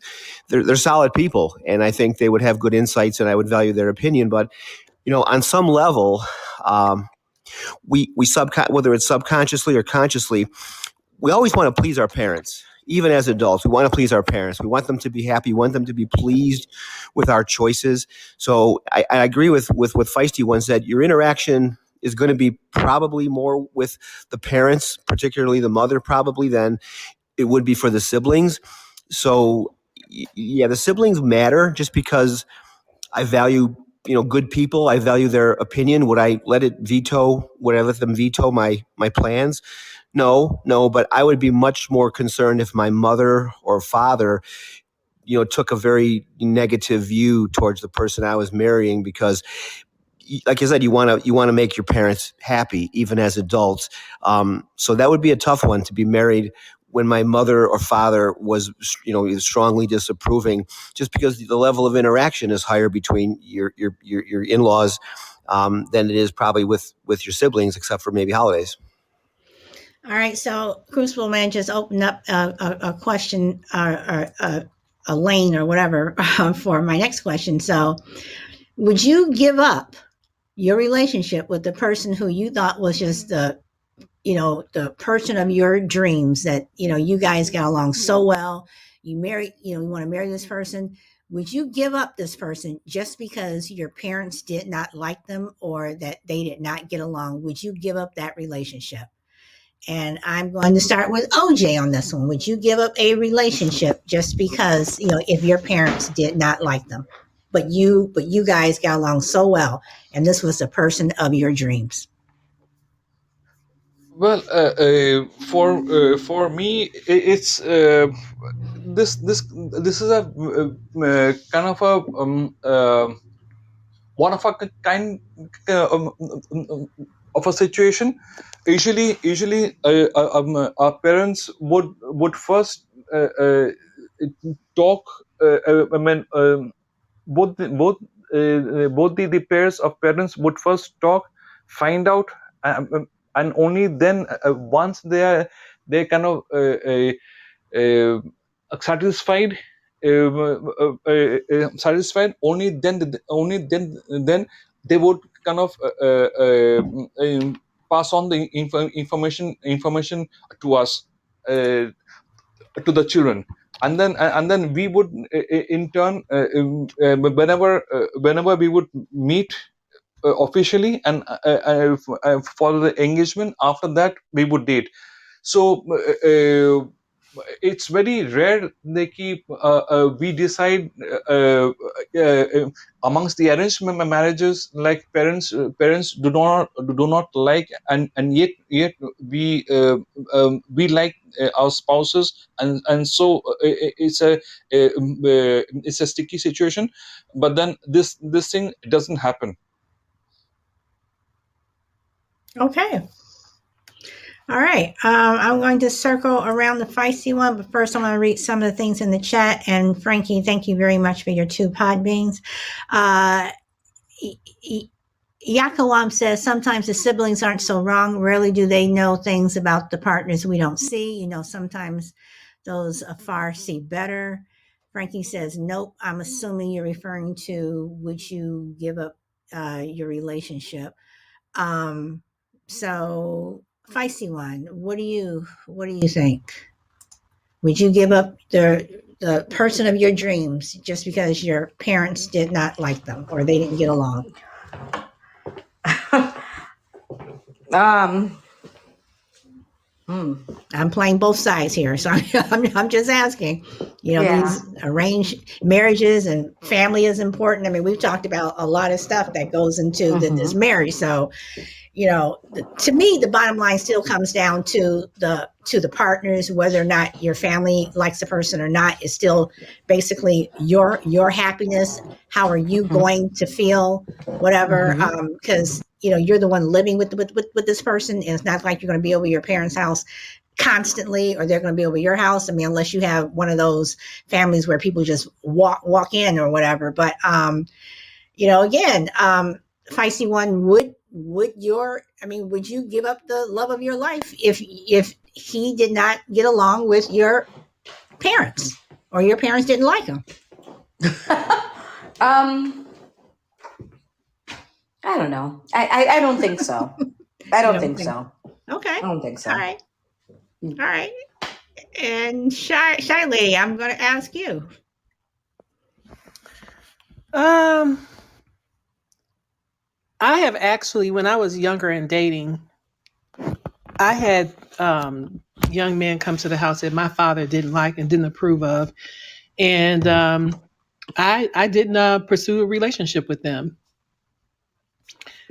They're solid people, and I think they would have good insights, and I would value their opinion. But on some level, um, whether it's subconsciously or consciously, we always want to please our parents. Even as adults, we want to please our parents. We want them to be happy. We want them to be pleased with our choices. So I agree with what Feisty once said. Your interaction is going to be probably more with the parents, particularly the mother, probably than it would be for the siblings. So yeah, the siblings matter just because I value good people. I value their opinion. Would I let them veto my plans? No, no, but I would be much more concerned if my mother or father, took a very negative view towards the person I was marrying because, like I said, you want to make your parents happy even as adults. So that would be a tough one to be married when my mother or father was, strongly disapproving, just because the level of interaction is higher between your in-laws than it is probably with your siblings, except for maybe holidays. All right. So, Crucible Man just opened up a question or a lane or whatever for my next question. So, would you give up your relationship with the person who you thought was just the person of your dreams, that you guys got along so well, you want to marry this person? Would you give up this person just because your parents did not like them or that they did not get along? Would you give up that relationship? And I'm going to start with OJ on this one. Would you give up a relationship just because, if your parents did not like them, but you guys got along so well, and this was the person of your dreams? Well, for me, it's this is a kind of a one of a kind of a situation. Usually, our parents would first talk. I mean, both the pairs of parents would first talk, find out, and only then, once they kind of uh, satisfied, satisfied, only then they would kind of pass on the information to us, to the children. And then we would, in turn, whenever we would meet officially, and for the engagement, after that we would date. So it's very rare they keep we decide, amongst the arranged marriages, like parents do not like, and yet we like our spouses, and so it's a sticky situation. But then this thing doesn't happen. Okay. All right. I'm going to circle around the feisty one, but first I'm going to read some of the things in the chat. And Frankie, thank you very much for your 2 pod beans. Uh, Yakawam says sometimes the siblings aren't so wrong. Rarely do they know things about the partners we don't see. Sometimes those afar see better. Frankie says, nope. I'm assuming you're referring to would you give up your relationship? So Feisty one, what do you think? Would you give up the person of your dreams just because your parents did not like them or they didn't get along? um, hmm, I'm playing both sides here, so I'm just asking. You know, yeah. these arranged marriages and family is important. I mean, we've talked about a lot of stuff that goes into this marriage. So, you know, to me, the bottom line still comes down to the partners. Whether or not your family likes the person or not is still basically your happiness. How are you going to feel? Whatever, because you know you're the one living with this person, and it's not like you're going to be over your parents' house constantly, or they're going to be over your house. I mean, unless you have one of those families where people just walk in or whatever. But you know, again, feisty one, would you give up the love of your life if he did not get along with your parents or your parents didn't like him? I don't know. I don't think so. I don't think so. Okay. I don't think so. All right. And shy lady, I'm going to ask you. I have actually, when I was younger and dating, I had young men come to the house that my father didn't like and didn't approve of, and I didn't pursue a relationship with them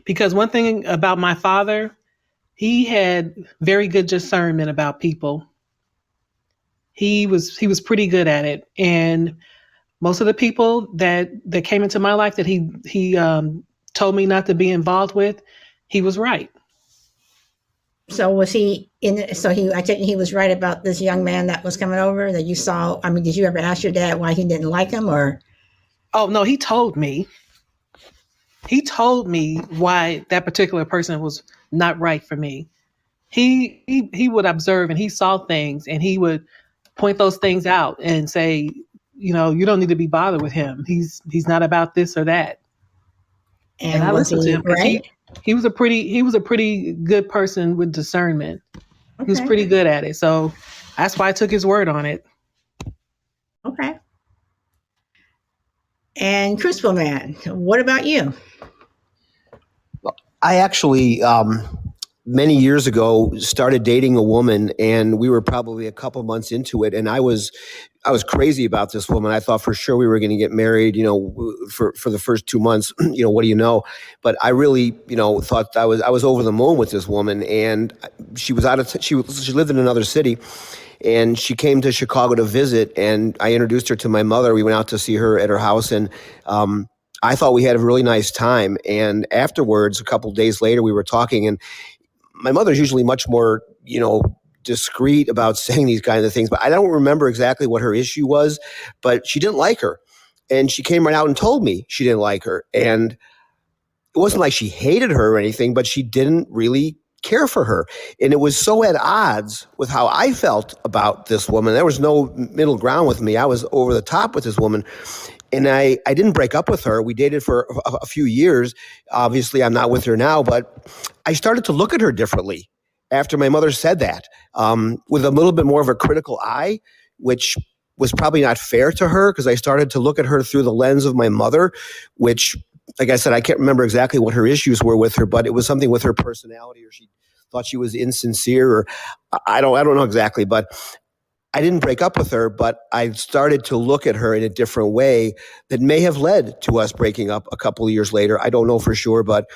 because one thing about my father, he had very good discernment about people. He was pretty good at it, and most of the people that came into my life that he told me not to be involved with, he was right. So was he in? So I take it he was right about this young man that was coming over that you saw. I mean, did you ever ask your dad why he didn't like him, or? Oh no, he told me. He told me why that particular person was not right for me. He would observe and he saw things and he would point those things out and say, you know, you don't need to be bothered with him. He's not about this or that. And And I was listened to he him because right? he was a pretty good person with discernment. He was Okay. pretty good at it. So that's why I took his word on it. Okay. And Crucible Man, what about you? I actually, many years ago, started dating a woman, and we were probably a couple months into it, and I was crazy about this woman. I thought for sure we were going to get married, you know, for the first 2 months. You know, what do you know? But I really, you know, thought I was over the moon with this woman, and she was she lived in another city. And she came to Chicago to visit, and I introduced her to my mother. We went out to see her at her house, and I thought we had a really nice time. And afterwards, a couple days later, we were talking, and my mother's usually much more, you know, discreet about saying these kinds of things, but I don't remember exactly what her issue was, but she didn't like her. And she came right out and told me she didn't like her. And it wasn't like she hated her or anything, but she didn't really care for her. And it was so at odds with how I felt about this woman. There was no middle ground with me. I was over the top with this woman. And I didn't break up with her. We dated for a few years. Obviously, I'm not with her now, but I started to look at her differently after my mother said that, with a little bit more of a critical eye, which was probably not fair to her because I started to look at her through the lens of my mother, which, like I said, I can't remember exactly what her issues were with her, but it was something with her personality, or she thought she was insincere, or I don't know exactly, but I didn't break up with her, but I started to look at her in a different way that may have led to us breaking up a couple of years later. I don't know for sure, but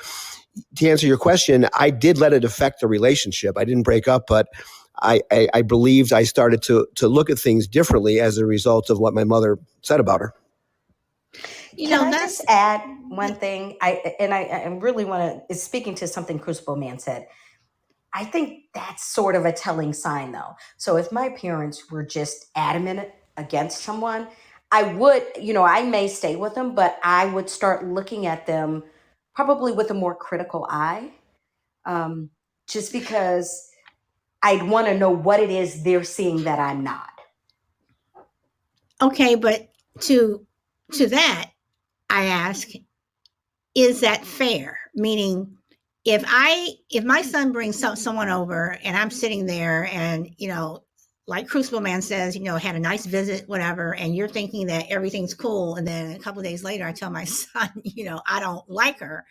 to answer your question, I did let it affect the relationship. I didn't break up, but I believed I started to look at things differently as a result of what my mother said about her. Can I just add one thing? I really want to, speaking to something Crucible Man said, I think that's sort of a telling sign though. So if my parents were just adamant against someone, I would, you know, I may stay with them, but I would start looking at them probably with a more critical eye, just because I'd want to know what it is they're seeing that I'm not. Okay, but to that, I ask, is that fair? Meaning, if my son brings someone over and I'm sitting there and, like Crucible Man says, had a nice visit, whatever, and you're thinking that everything's cool. And then a couple of days later, I tell my son, I don't like her,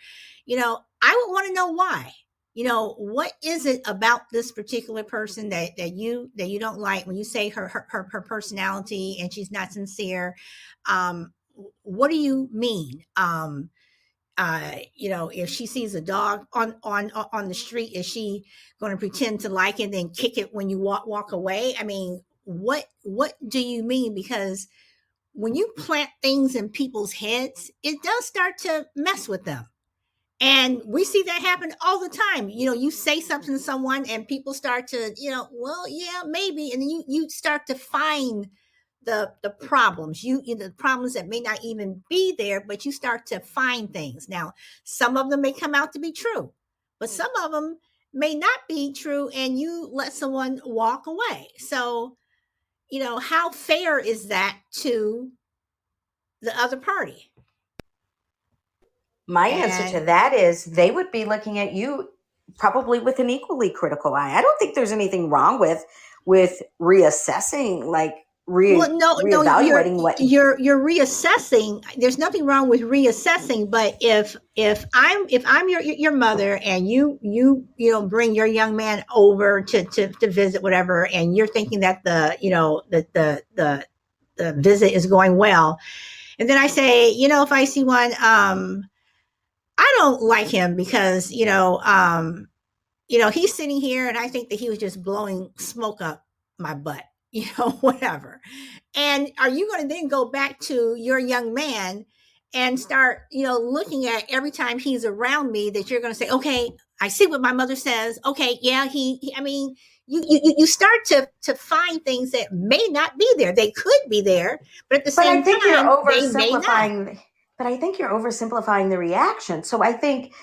I would want to know why. What is it about this particular person that you don't like when you say her personality and she's not sincere? What do you mean? If she sees a dog on the street, is she going to pretend to like it and then kick it when you walk away? I mean, what do you mean? Because when you plant things in people's heads, it does start to mess with them. And we see that happen all the time. You say something to someone and people start to, well, yeah, maybe. And then you start to find the problems, the problems that may not even be there, but you start to find things. Now, some of them may come out to be true, but some of them may not be true, and you let someone walk away. So, how fair is that to the other party? My answer to that is they would be looking at you probably with an equally critical eye. I don't think there's anything wrong with reassessing, like reevaluating what you're reassessing. There's nothing wrong with reassessing, but if I'm your mother and you bring your young man over to visit, whatever, and you're thinking that the visit is going well, and then I say, if I see one, I don't like him because he's sitting here and I think that he was just blowing smoke up my butt, whatever. And are you going to then go back to your young man and start, looking at every time he's around me that you're going to say, okay, I see what my mother says. Okay, yeah, I mean, you start to find things that may not be there. They could be there, but at the same time, they may not. But I think you're oversimplifying the reaction. So I think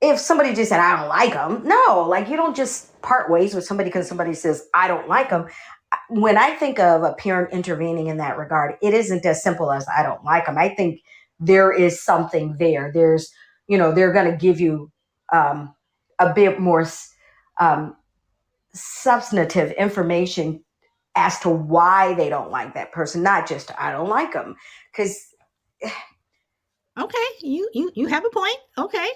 if somebody just said, I don't like them, no, like you don't just part ways with somebody because somebody says, I don't like them. When I think of a parent intervening in that regard, it isn't as simple as I don't like them. I think there is something there. There's, they're going to give you a bit more substantive information as to why they don't like that person, not just I don't like them. Because okay, you have a point. Okay.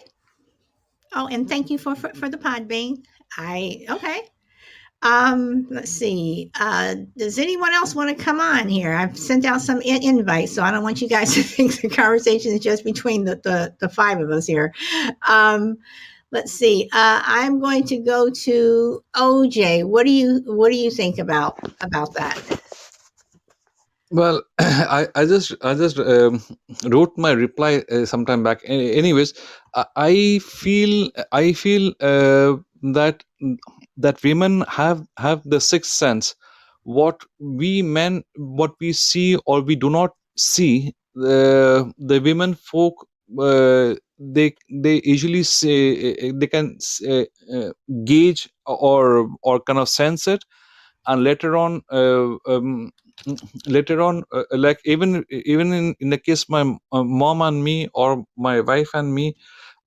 Oh, and thank you for the pod bean. Okay. Let's see. Does anyone else want to come on here? I've sent out some invites, so I don't want you guys to think the conversation is just between the five of us here. Let's see. I'm going to go to OJ. What do you think about that? Well, I just wrote my reply sometime back. Anyways, I feel that women have the sixth sense. What we men, what we see or we do not see, the women folk, they usually say they can gauge or kind of sense it, and later on, like even in the case my mom and me, or my wife and me,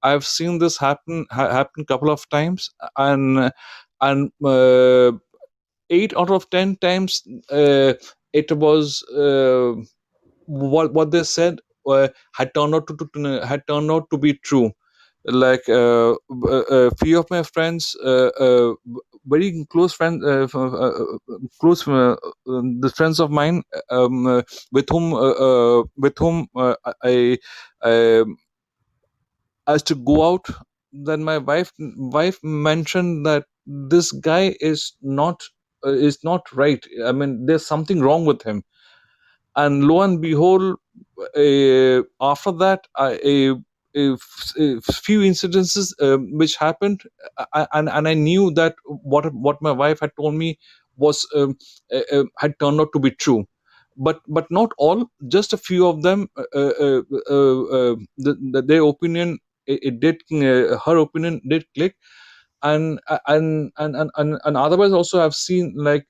I've seen this happen a couple of times, and 8 out of 10 times it was what they said had turned out to be true. Like a few of my friends, very close friends, close the friends of mine, with whom I used to go out. Then my wife mentioned that this guy is not right. I mean, there's something wrong with him. And lo and behold, after that, a few incidences which happened, and I knew that what my wife had told me was had turned out to be true. But not all, just a few of them. Their opinion, it did her opinion did click. And otherwise also I've seen, like,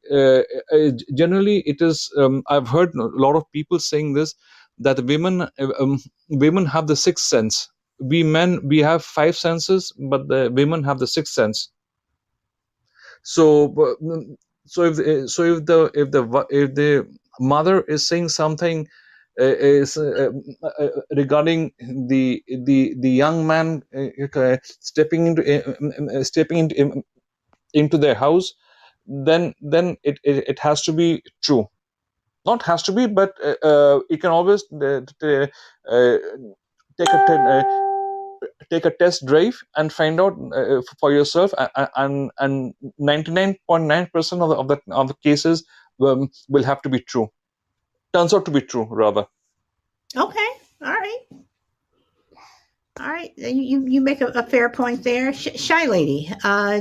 generally it is, I've heard a lot of people saying this, that women have the sixth sense, we men, we have five senses, but the women have the sixth sense. So if the mother is saying something is regarding the young man stepping into their house, then it has to be true. Not has to be, but you can always take a test drive and find out for yourself, and 99.9% of the cases will have to be true. Turns out to be true, rather. Okay. All right. You make a fair point there. Shy Lady,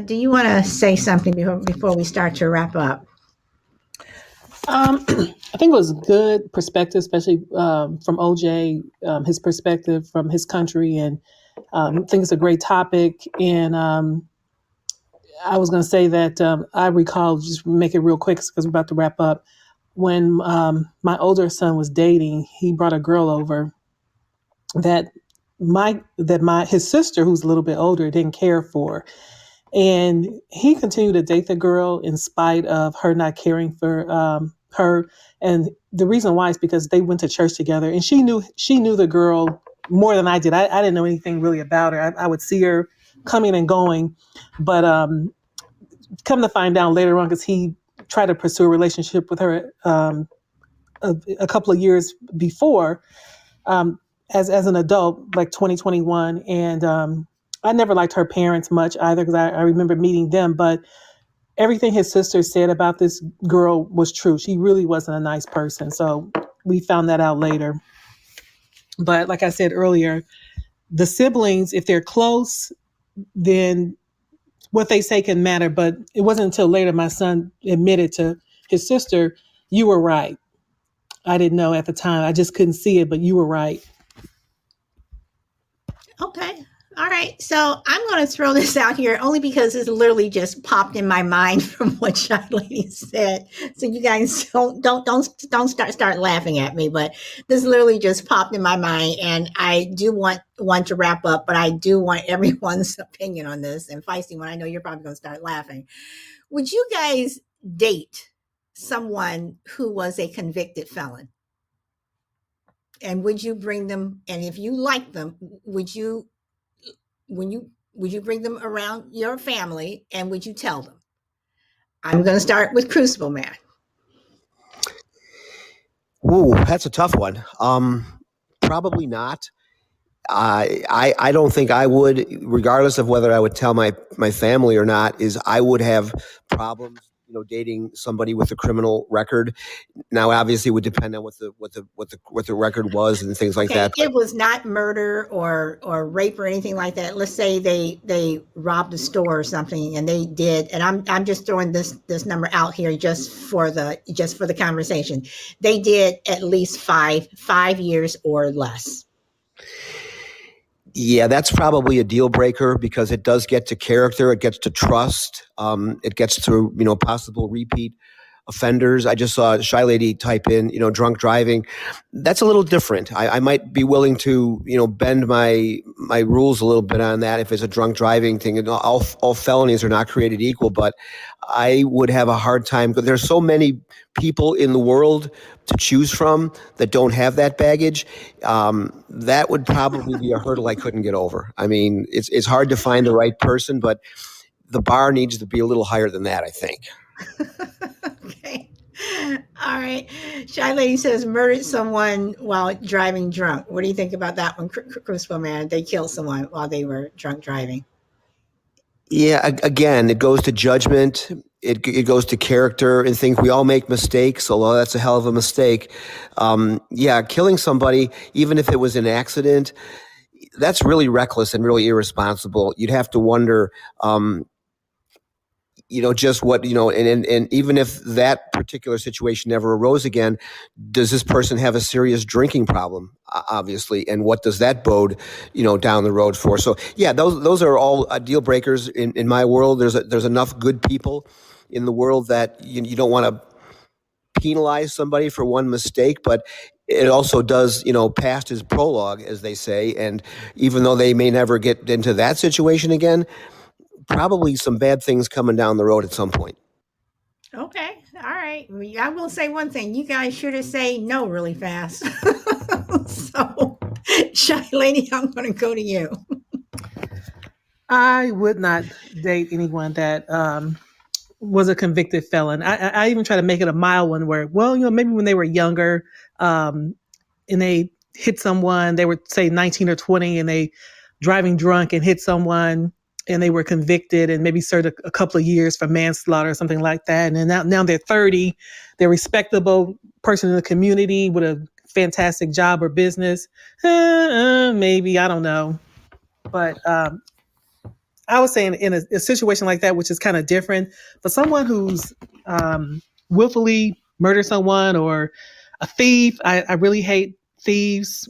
do you want to say something before we start to wrap up? I think it was good perspective, especially from OJ, his perspective from his country, and I think it's a great topic. And I was going to say that I recall, just make it real quick because we're about to wrap up. When my older son was dating, he brought a girl over that his sister, who's a little bit older, didn't care for. And he continued to date the girl in spite of her not caring for her. And the reason why is because they went to church together, and she knew the girl more than I did. I didn't know anything really about her. I would see her coming and going, but come to find out later on, because he tried to pursue a relationship with her a couple of years before, as an adult, like 2021, and I never liked her parents much either, because I remember meeting them, but everything his sister said about this girl was true. She really wasn't a nice person. So we found that out later. But like I said earlier, the siblings, if they're close, then what they say can matter. But it wasn't until later my son admitted to his sister, "You were right. I didn't know at the time. I just couldn't see it, but you were right." Okay. All right. So I'm going to throw this out here only because it's literally just popped in my mind from what Shy Lady said. So you guys don't start laughing at me, but this literally just popped in my mind, and I do want to wrap up, but I do want everyone's opinion on this. And Feisty One, I know you're probably going to start laughing. Would you guys date someone who was a convicted felon? And would you bring them? And if you like them, would you bring them around your family, and would you tell them? I'm going to start with Crucible Man. Ooh, that's a tough one. Probably not. I don't think I would, regardless of whether I would tell my family or not. Is I would have problems, dating somebody with a criminal record. Now, obviously, it would depend on what the record was and things like that. It was not murder or rape or anything like that. Let's say they robbed a store or something, and they did. And I'm just throwing this number out here just for the conversation. They did at least 5 years or less. Yeah, that's probably a deal breaker, because it does get to character, it gets to trust, it gets to possible repeat offenders. I just saw Shy Lady type in drunk driving. That's a little different. I might be willing to bend my rules a little bit on that if it's a drunk driving thing. And all felonies are not created equal, but I would have a hard time, because there's so many people in the world to choose from that don't have that baggage. That would probably be a hurdle I couldn't get over. I mean, it's hard to find the right person, but the bar needs to be a little higher than that, I think. Okay. All right. Shy Lady says murdered someone while driving drunk. What do you think about that one, Crucible Man? They killed someone while they were drunk driving. Yeah, again, it goes to judgment. It goes to character and things. We all make mistakes, although that's a hell of a mistake. Yeah, killing somebody, even if it was an accident, that's really reckless and really irresponsible. You'd have to wonder, just what, and even if that particular situation never arose again, does this person have a serious drinking problem, obviously, and what does that bode, down the road for? So yeah, those are all deal breakers in my world. There's enough good people in the world that you don't want to penalize somebody for one mistake, but it also does, past is prologue, as they say. And even though they may never get into that situation again, probably some bad things coming down the road at some point. Okay. All right. Well, I will say one thing. You guys should have say no really fast. So, Shy Lady, I'm going to go to you. I would not date anyone that was a convicted felon. I even try to make it a mild one where, well, maybe when they were younger, and they hit someone, they were say 19 or 20, and they driving drunk and hit someone, and they were convicted and maybe served a couple of years for manslaughter or something like that. And then now they're 30, they're a respectable person in the community with a fantastic job or business. Maybe, I don't know. But I was saying in a situation like that, which is kind of different, but someone who's willfully murdered someone or a thief, I really hate thieves.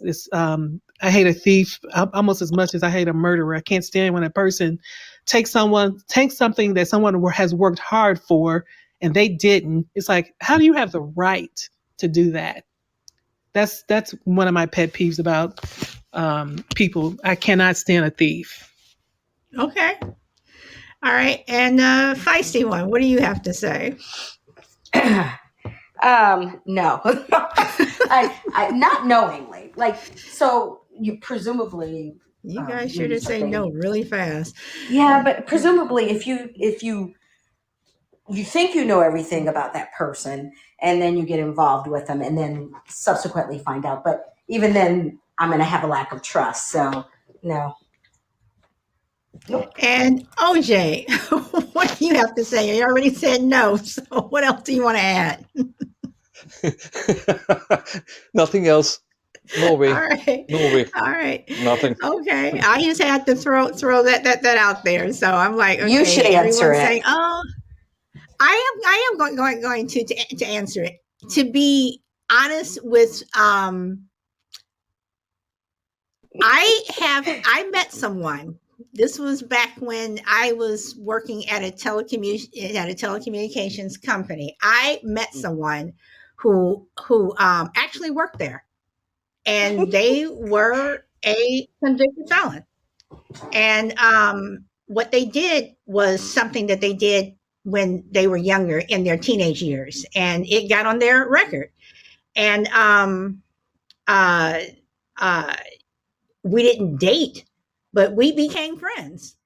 I hate a thief almost as much as I hate a murderer. I can't stand when a person takes something that someone has worked hard for and they didn't. It's like, how do you have the right to do that? That's one of my pet peeves about people. I cannot stand a thief. Okay. All right. And Feisty One, what do you have to say? No, I not knowingly. Like, so you presumably You guys should have said no really fast. Yeah, but presumably, if you think you know everything about that person, and then you get involved with them, and then subsequently find out, but even then, I'm going to have a lack of trust. So no. Nope. And OJ, what do you have to say? You already said no. So what else do you want to add? Nothing else. No way. All right. No way. All right. Nothing. Okay. I just had to throw that out there. So I'm like, okay, You should answer everyone's it. saying, oh, I am going to answer it. To be honest with I met someone. This was back when I was working at a telecommunications company. I met someone who actually worked there, and they were a convicted felon. And what they did was something that they did when they were younger in their teenage years, and it got on their record. And uh, we didn't date, but we became friends.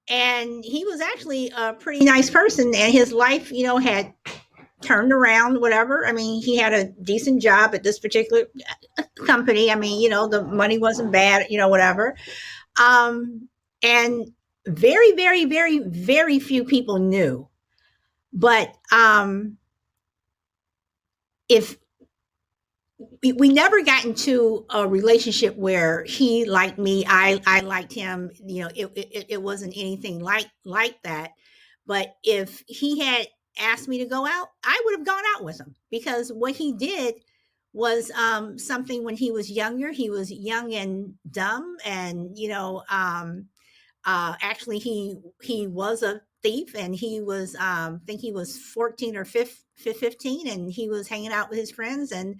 And he was actually a pretty nice person, and his life, had turned around, whatever. I mean, he had a decent job at this particular company. I mean, the money wasn't bad, whatever. And very, very, very, very few people knew. But if we never got into a relationship where he liked me, I liked him, it wasn't anything like that. But if he had asked me to go out, I would have gone out with him, because what he did was something. When he was younger, he was young and dumb, and actually he was a thief, and he was I think he was 14 or 15, and he was hanging out with his friends, and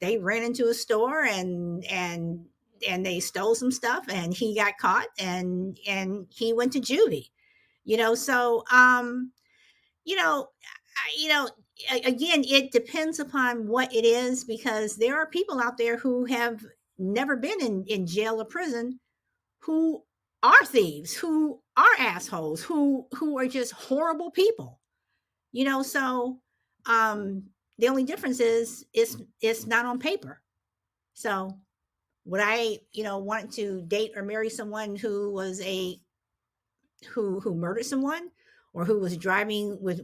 they ran into a store, and they stole some stuff, and he got caught, and he went to juvie. So again, it depends upon what it is, because there are people out there who have never been in jail or prison, who are thieves, who are assholes, who are just horrible people. So the only difference is it's not on paper. So would I, want to date or marry someone who was who murdered someone, or who was driving with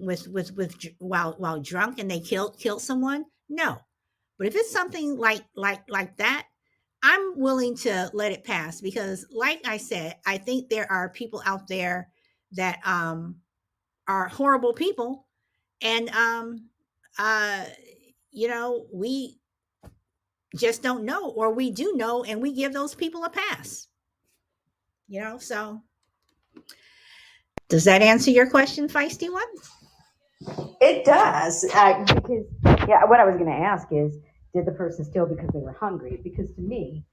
while drunk, and they killed someone? No. But if it's something like that, I'm willing to let it pass, because like I said, I think there are people out there that are horrible people, and we just don't know, or we do know, and we give those people a pass. So does that answer your question, Feisty One? It does, because Yeah, what I was going to ask is, did the person steal because they were hungry? Because to me,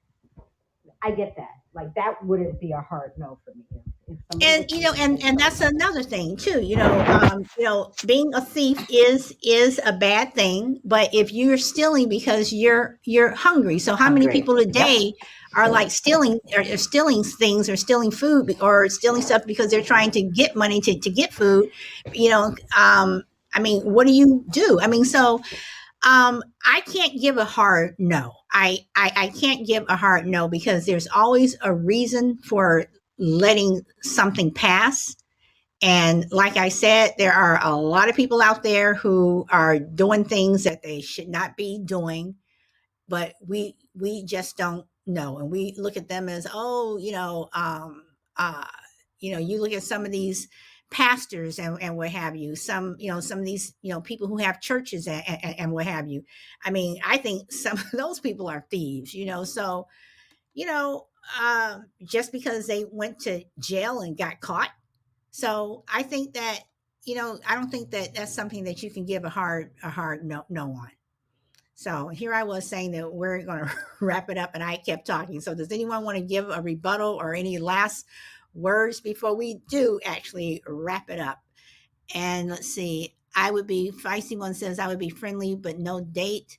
I get that. Like that wouldn't be a hard no for me. If somebody was And hungry and they and stole that's something. another thing too. Being a thief is a bad thing. But if you're stealing because you're hungry, so how many Hungry. people Yep. today are like stealing or stealing things or stealing food or stealing stuff because they're trying to get money to get food? You know, I mean, what do you do? I mean, so I can't give a hard no. I can't give a hard no because there's always a reason for letting something pass. And like I said, there are a lot of people out there who are doing things that they should not be doing, but we just don't know, and we look at them as, oh, you look at some of these pastors and what have you, some of these people who have churches and what have you. I mean, I think some of those people are thieves, so you know just because they went to jail and got caught. So I think that, I don't think that that's something that you can give a hard no on. So here I was saying that we're going to wrap it up, and I kept talking. So does anyone want to give a rebuttal or any last words before we do actually wrap it up? And let's see. I would be feisty. One says I would be friendly, but no date.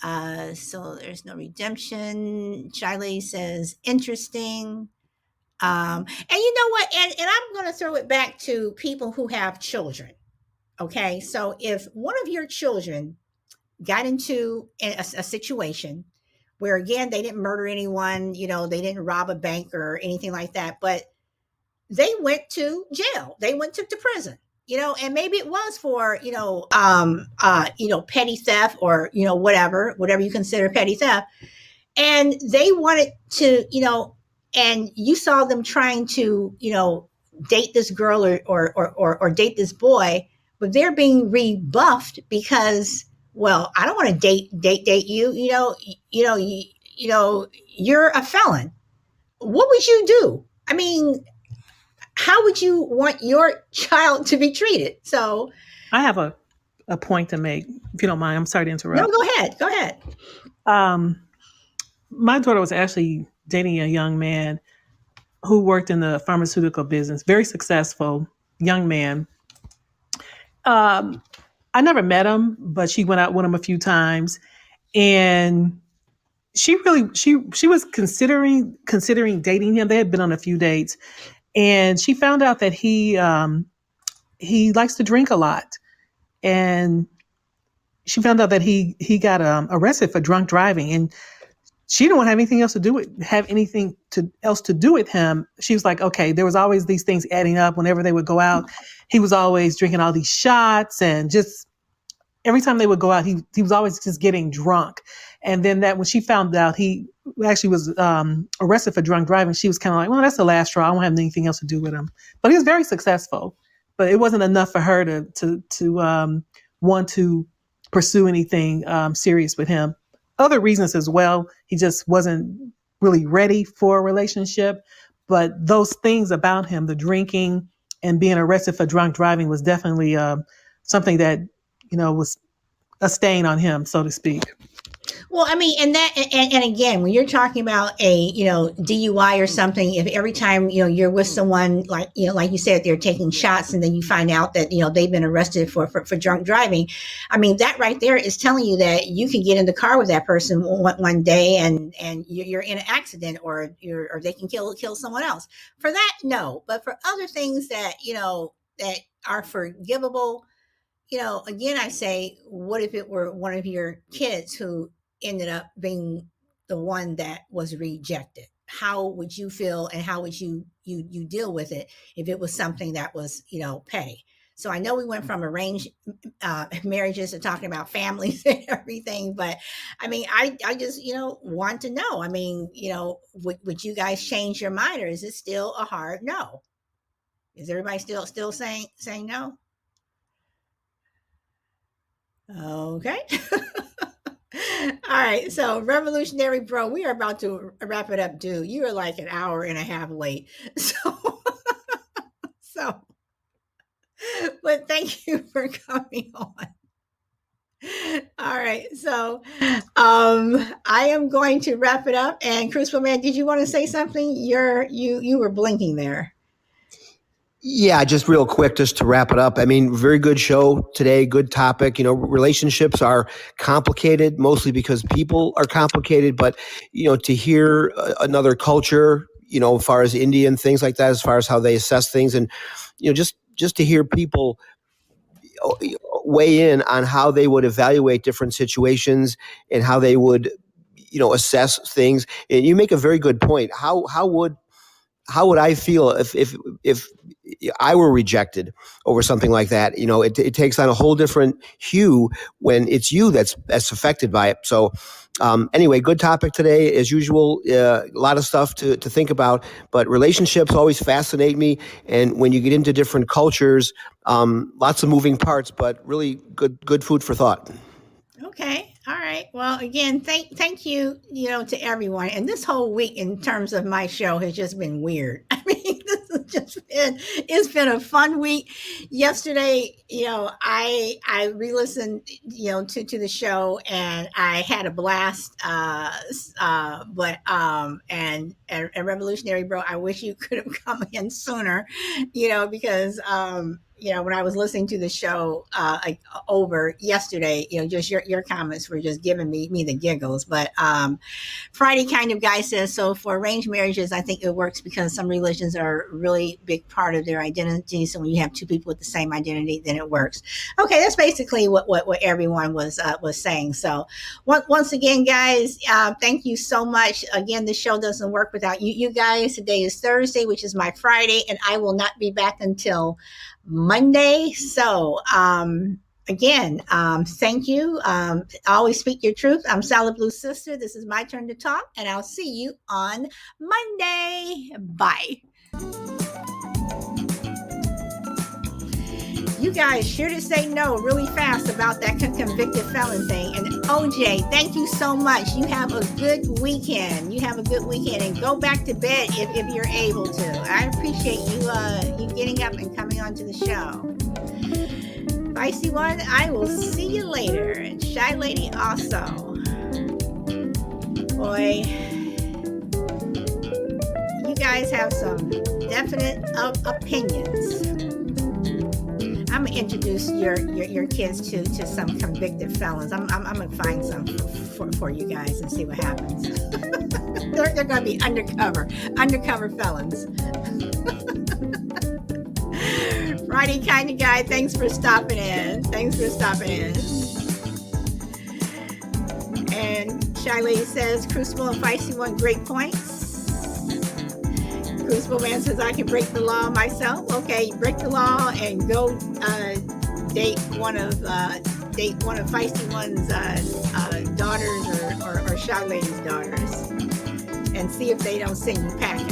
So there's no redemption. Shiley says interesting. And you know what? And I'm going to throw it back to people who have children. Okay, so if one of your children got into a situation where, again, they didn't murder anyone, they didn't rob a bank or anything like that, but they went to jail, they went to prison, and maybe it was for petty theft, or whatever you consider petty theft, and they wanted to, and you saw them trying to, date this girl, or date this boy, but they're being rebuffed because, well, I don't want to date you, you're a felon. What would you do? I mean, how would you want your child to be treated? So I have a point to make, if you don't mind. I'm sorry to no, interrupt. go ahead. Um, my daughter was actually dating a young man who worked in the pharmaceutical business, very successful young man. I never met him, but she went out with him a few times, and she was considering dating him. They had been on a few dates, and she found out that he likes to drink a lot, and she found out that he got arrested for drunk driving, and she didn't want to have anything else to do with him. She was like, okay, there was always these things adding up. Whenever they would go out, he was always drinking all these shots, and just every time they would go out, he was always just getting drunk. And then that when she found out he actually was arrested for drunk driving, she was kind of like, well, that's the last straw. I don't have anything else to do with him. But he was very successful. But it wasn't enough for her to want to pursue anything serious with him. Other reasons as well. He just wasn't really ready for a relationship. But those things about him, the drinking and being arrested for drunk driving, was definitely something that was a stain on him, so to speak. Well, I mean, and again, when you're talking about a, DUI or something, if every time, you're with someone, like, like you said, they're taking shots, and then you find out that, they've been arrested for drunk driving. I mean, that right there is telling you that you can get in the car with that person one day, and you're in an accident, or they can kill someone else. For that, no. But for other things that, that are forgivable, again, I say, what if it were one of your kids who ended up being the one that was rejected? How would you feel, and how would you deal with it if it was something that was, petty? So I know we went from arranged marriages to talking about families and everything, but I mean, I just, want to know. I mean, would you guys change your mind, or is it still a hard no? Is everybody still saying no? Okay. All right. So, Revolutionary Bro, we are about to wrap it up, dude. You are like an hour and a half late. So, so, but thank you for coming on. All right. So I am going to wrap it up. And Crucible Man, did you want to say something? You were blinking there. Yeah, just real quick, just to wrap it up. I mean, very good show today, good topic. Relationships are complicated, mostly because people are complicated. But, to hear another culture, as far as Indian things like that, as far as how they assess things, and, just to hear people weigh in on how they would evaluate different situations and how they would, assess things. And you make a very good point. How would I feel if I were rejected over something like that? It takes on a whole different hue when it's you that's affected by it. So anyway, good topic today as usual. A lot of stuff to think about, but relationships always fascinate me. And when you get into different cultures, lots of moving parts, but really good food for thought. Okay. All right. Well, again, thank you, to everyone. And this whole week in terms of my show has just been weird. I mean, it's been a fun week. Yesterday, I re-listened, to the show and I had a blast. And Revolutionary Bro, I wish you could have come in sooner, because when I was listening to the show over yesterday, just your comments were just giving me the giggles. But Friday kind of guy says, so for arranged marriages, I think it works because some religions are a really big part of their identity. So when you have two people with the same identity, then it works. Okay, that's basically what everyone was saying. So once again, guys, thank you so much. Again, the show doesn't work without you guys. Today is Thursday, which is my Friday, and I will not be back until Monday. So again, thank you. Always speak your truth. I'm Salad Blue Sister. This is my turn to talk, and I'll see you on Monday. Bye. You guys sure to say no really fast about that convicted felon thing. And OJ, thank you so much. You have a good weekend. And go back to bed if you're able to. I appreciate you getting up and coming onto the show. Feisty One, I will see you later. And Shy Lady also. Boy, you guys have some definite opinions. I'm gonna introduce your kids to some convicted felons. I'm gonna find some for you guys and see what happens. they're gonna be undercover felons. Friday kind of guy, thanks for stopping in. And Shy Lady says, Crucible and Feisty One, great points. Crucible Man says, I can break the law myself. Okay, break the law and go date one of Feisty One's daughters or Shy Lady's daughters and see if they don't send you packing.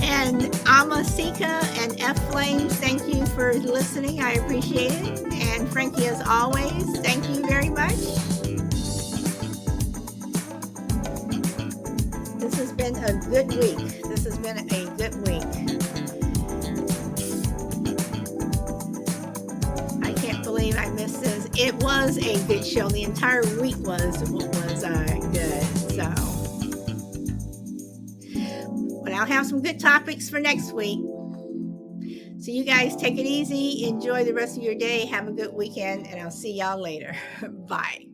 And Amasika and F Flames, thank you for listening. I appreciate it. And Frankie, as always, thank you very much. This has been a good week. I can't believe I missed this. It was a good show. The entire week was good. So, but I'll have some good topics for next week. So you guys take it easy. Enjoy the rest of your day. Have a good weekend, and I'll see y'all later. Bye.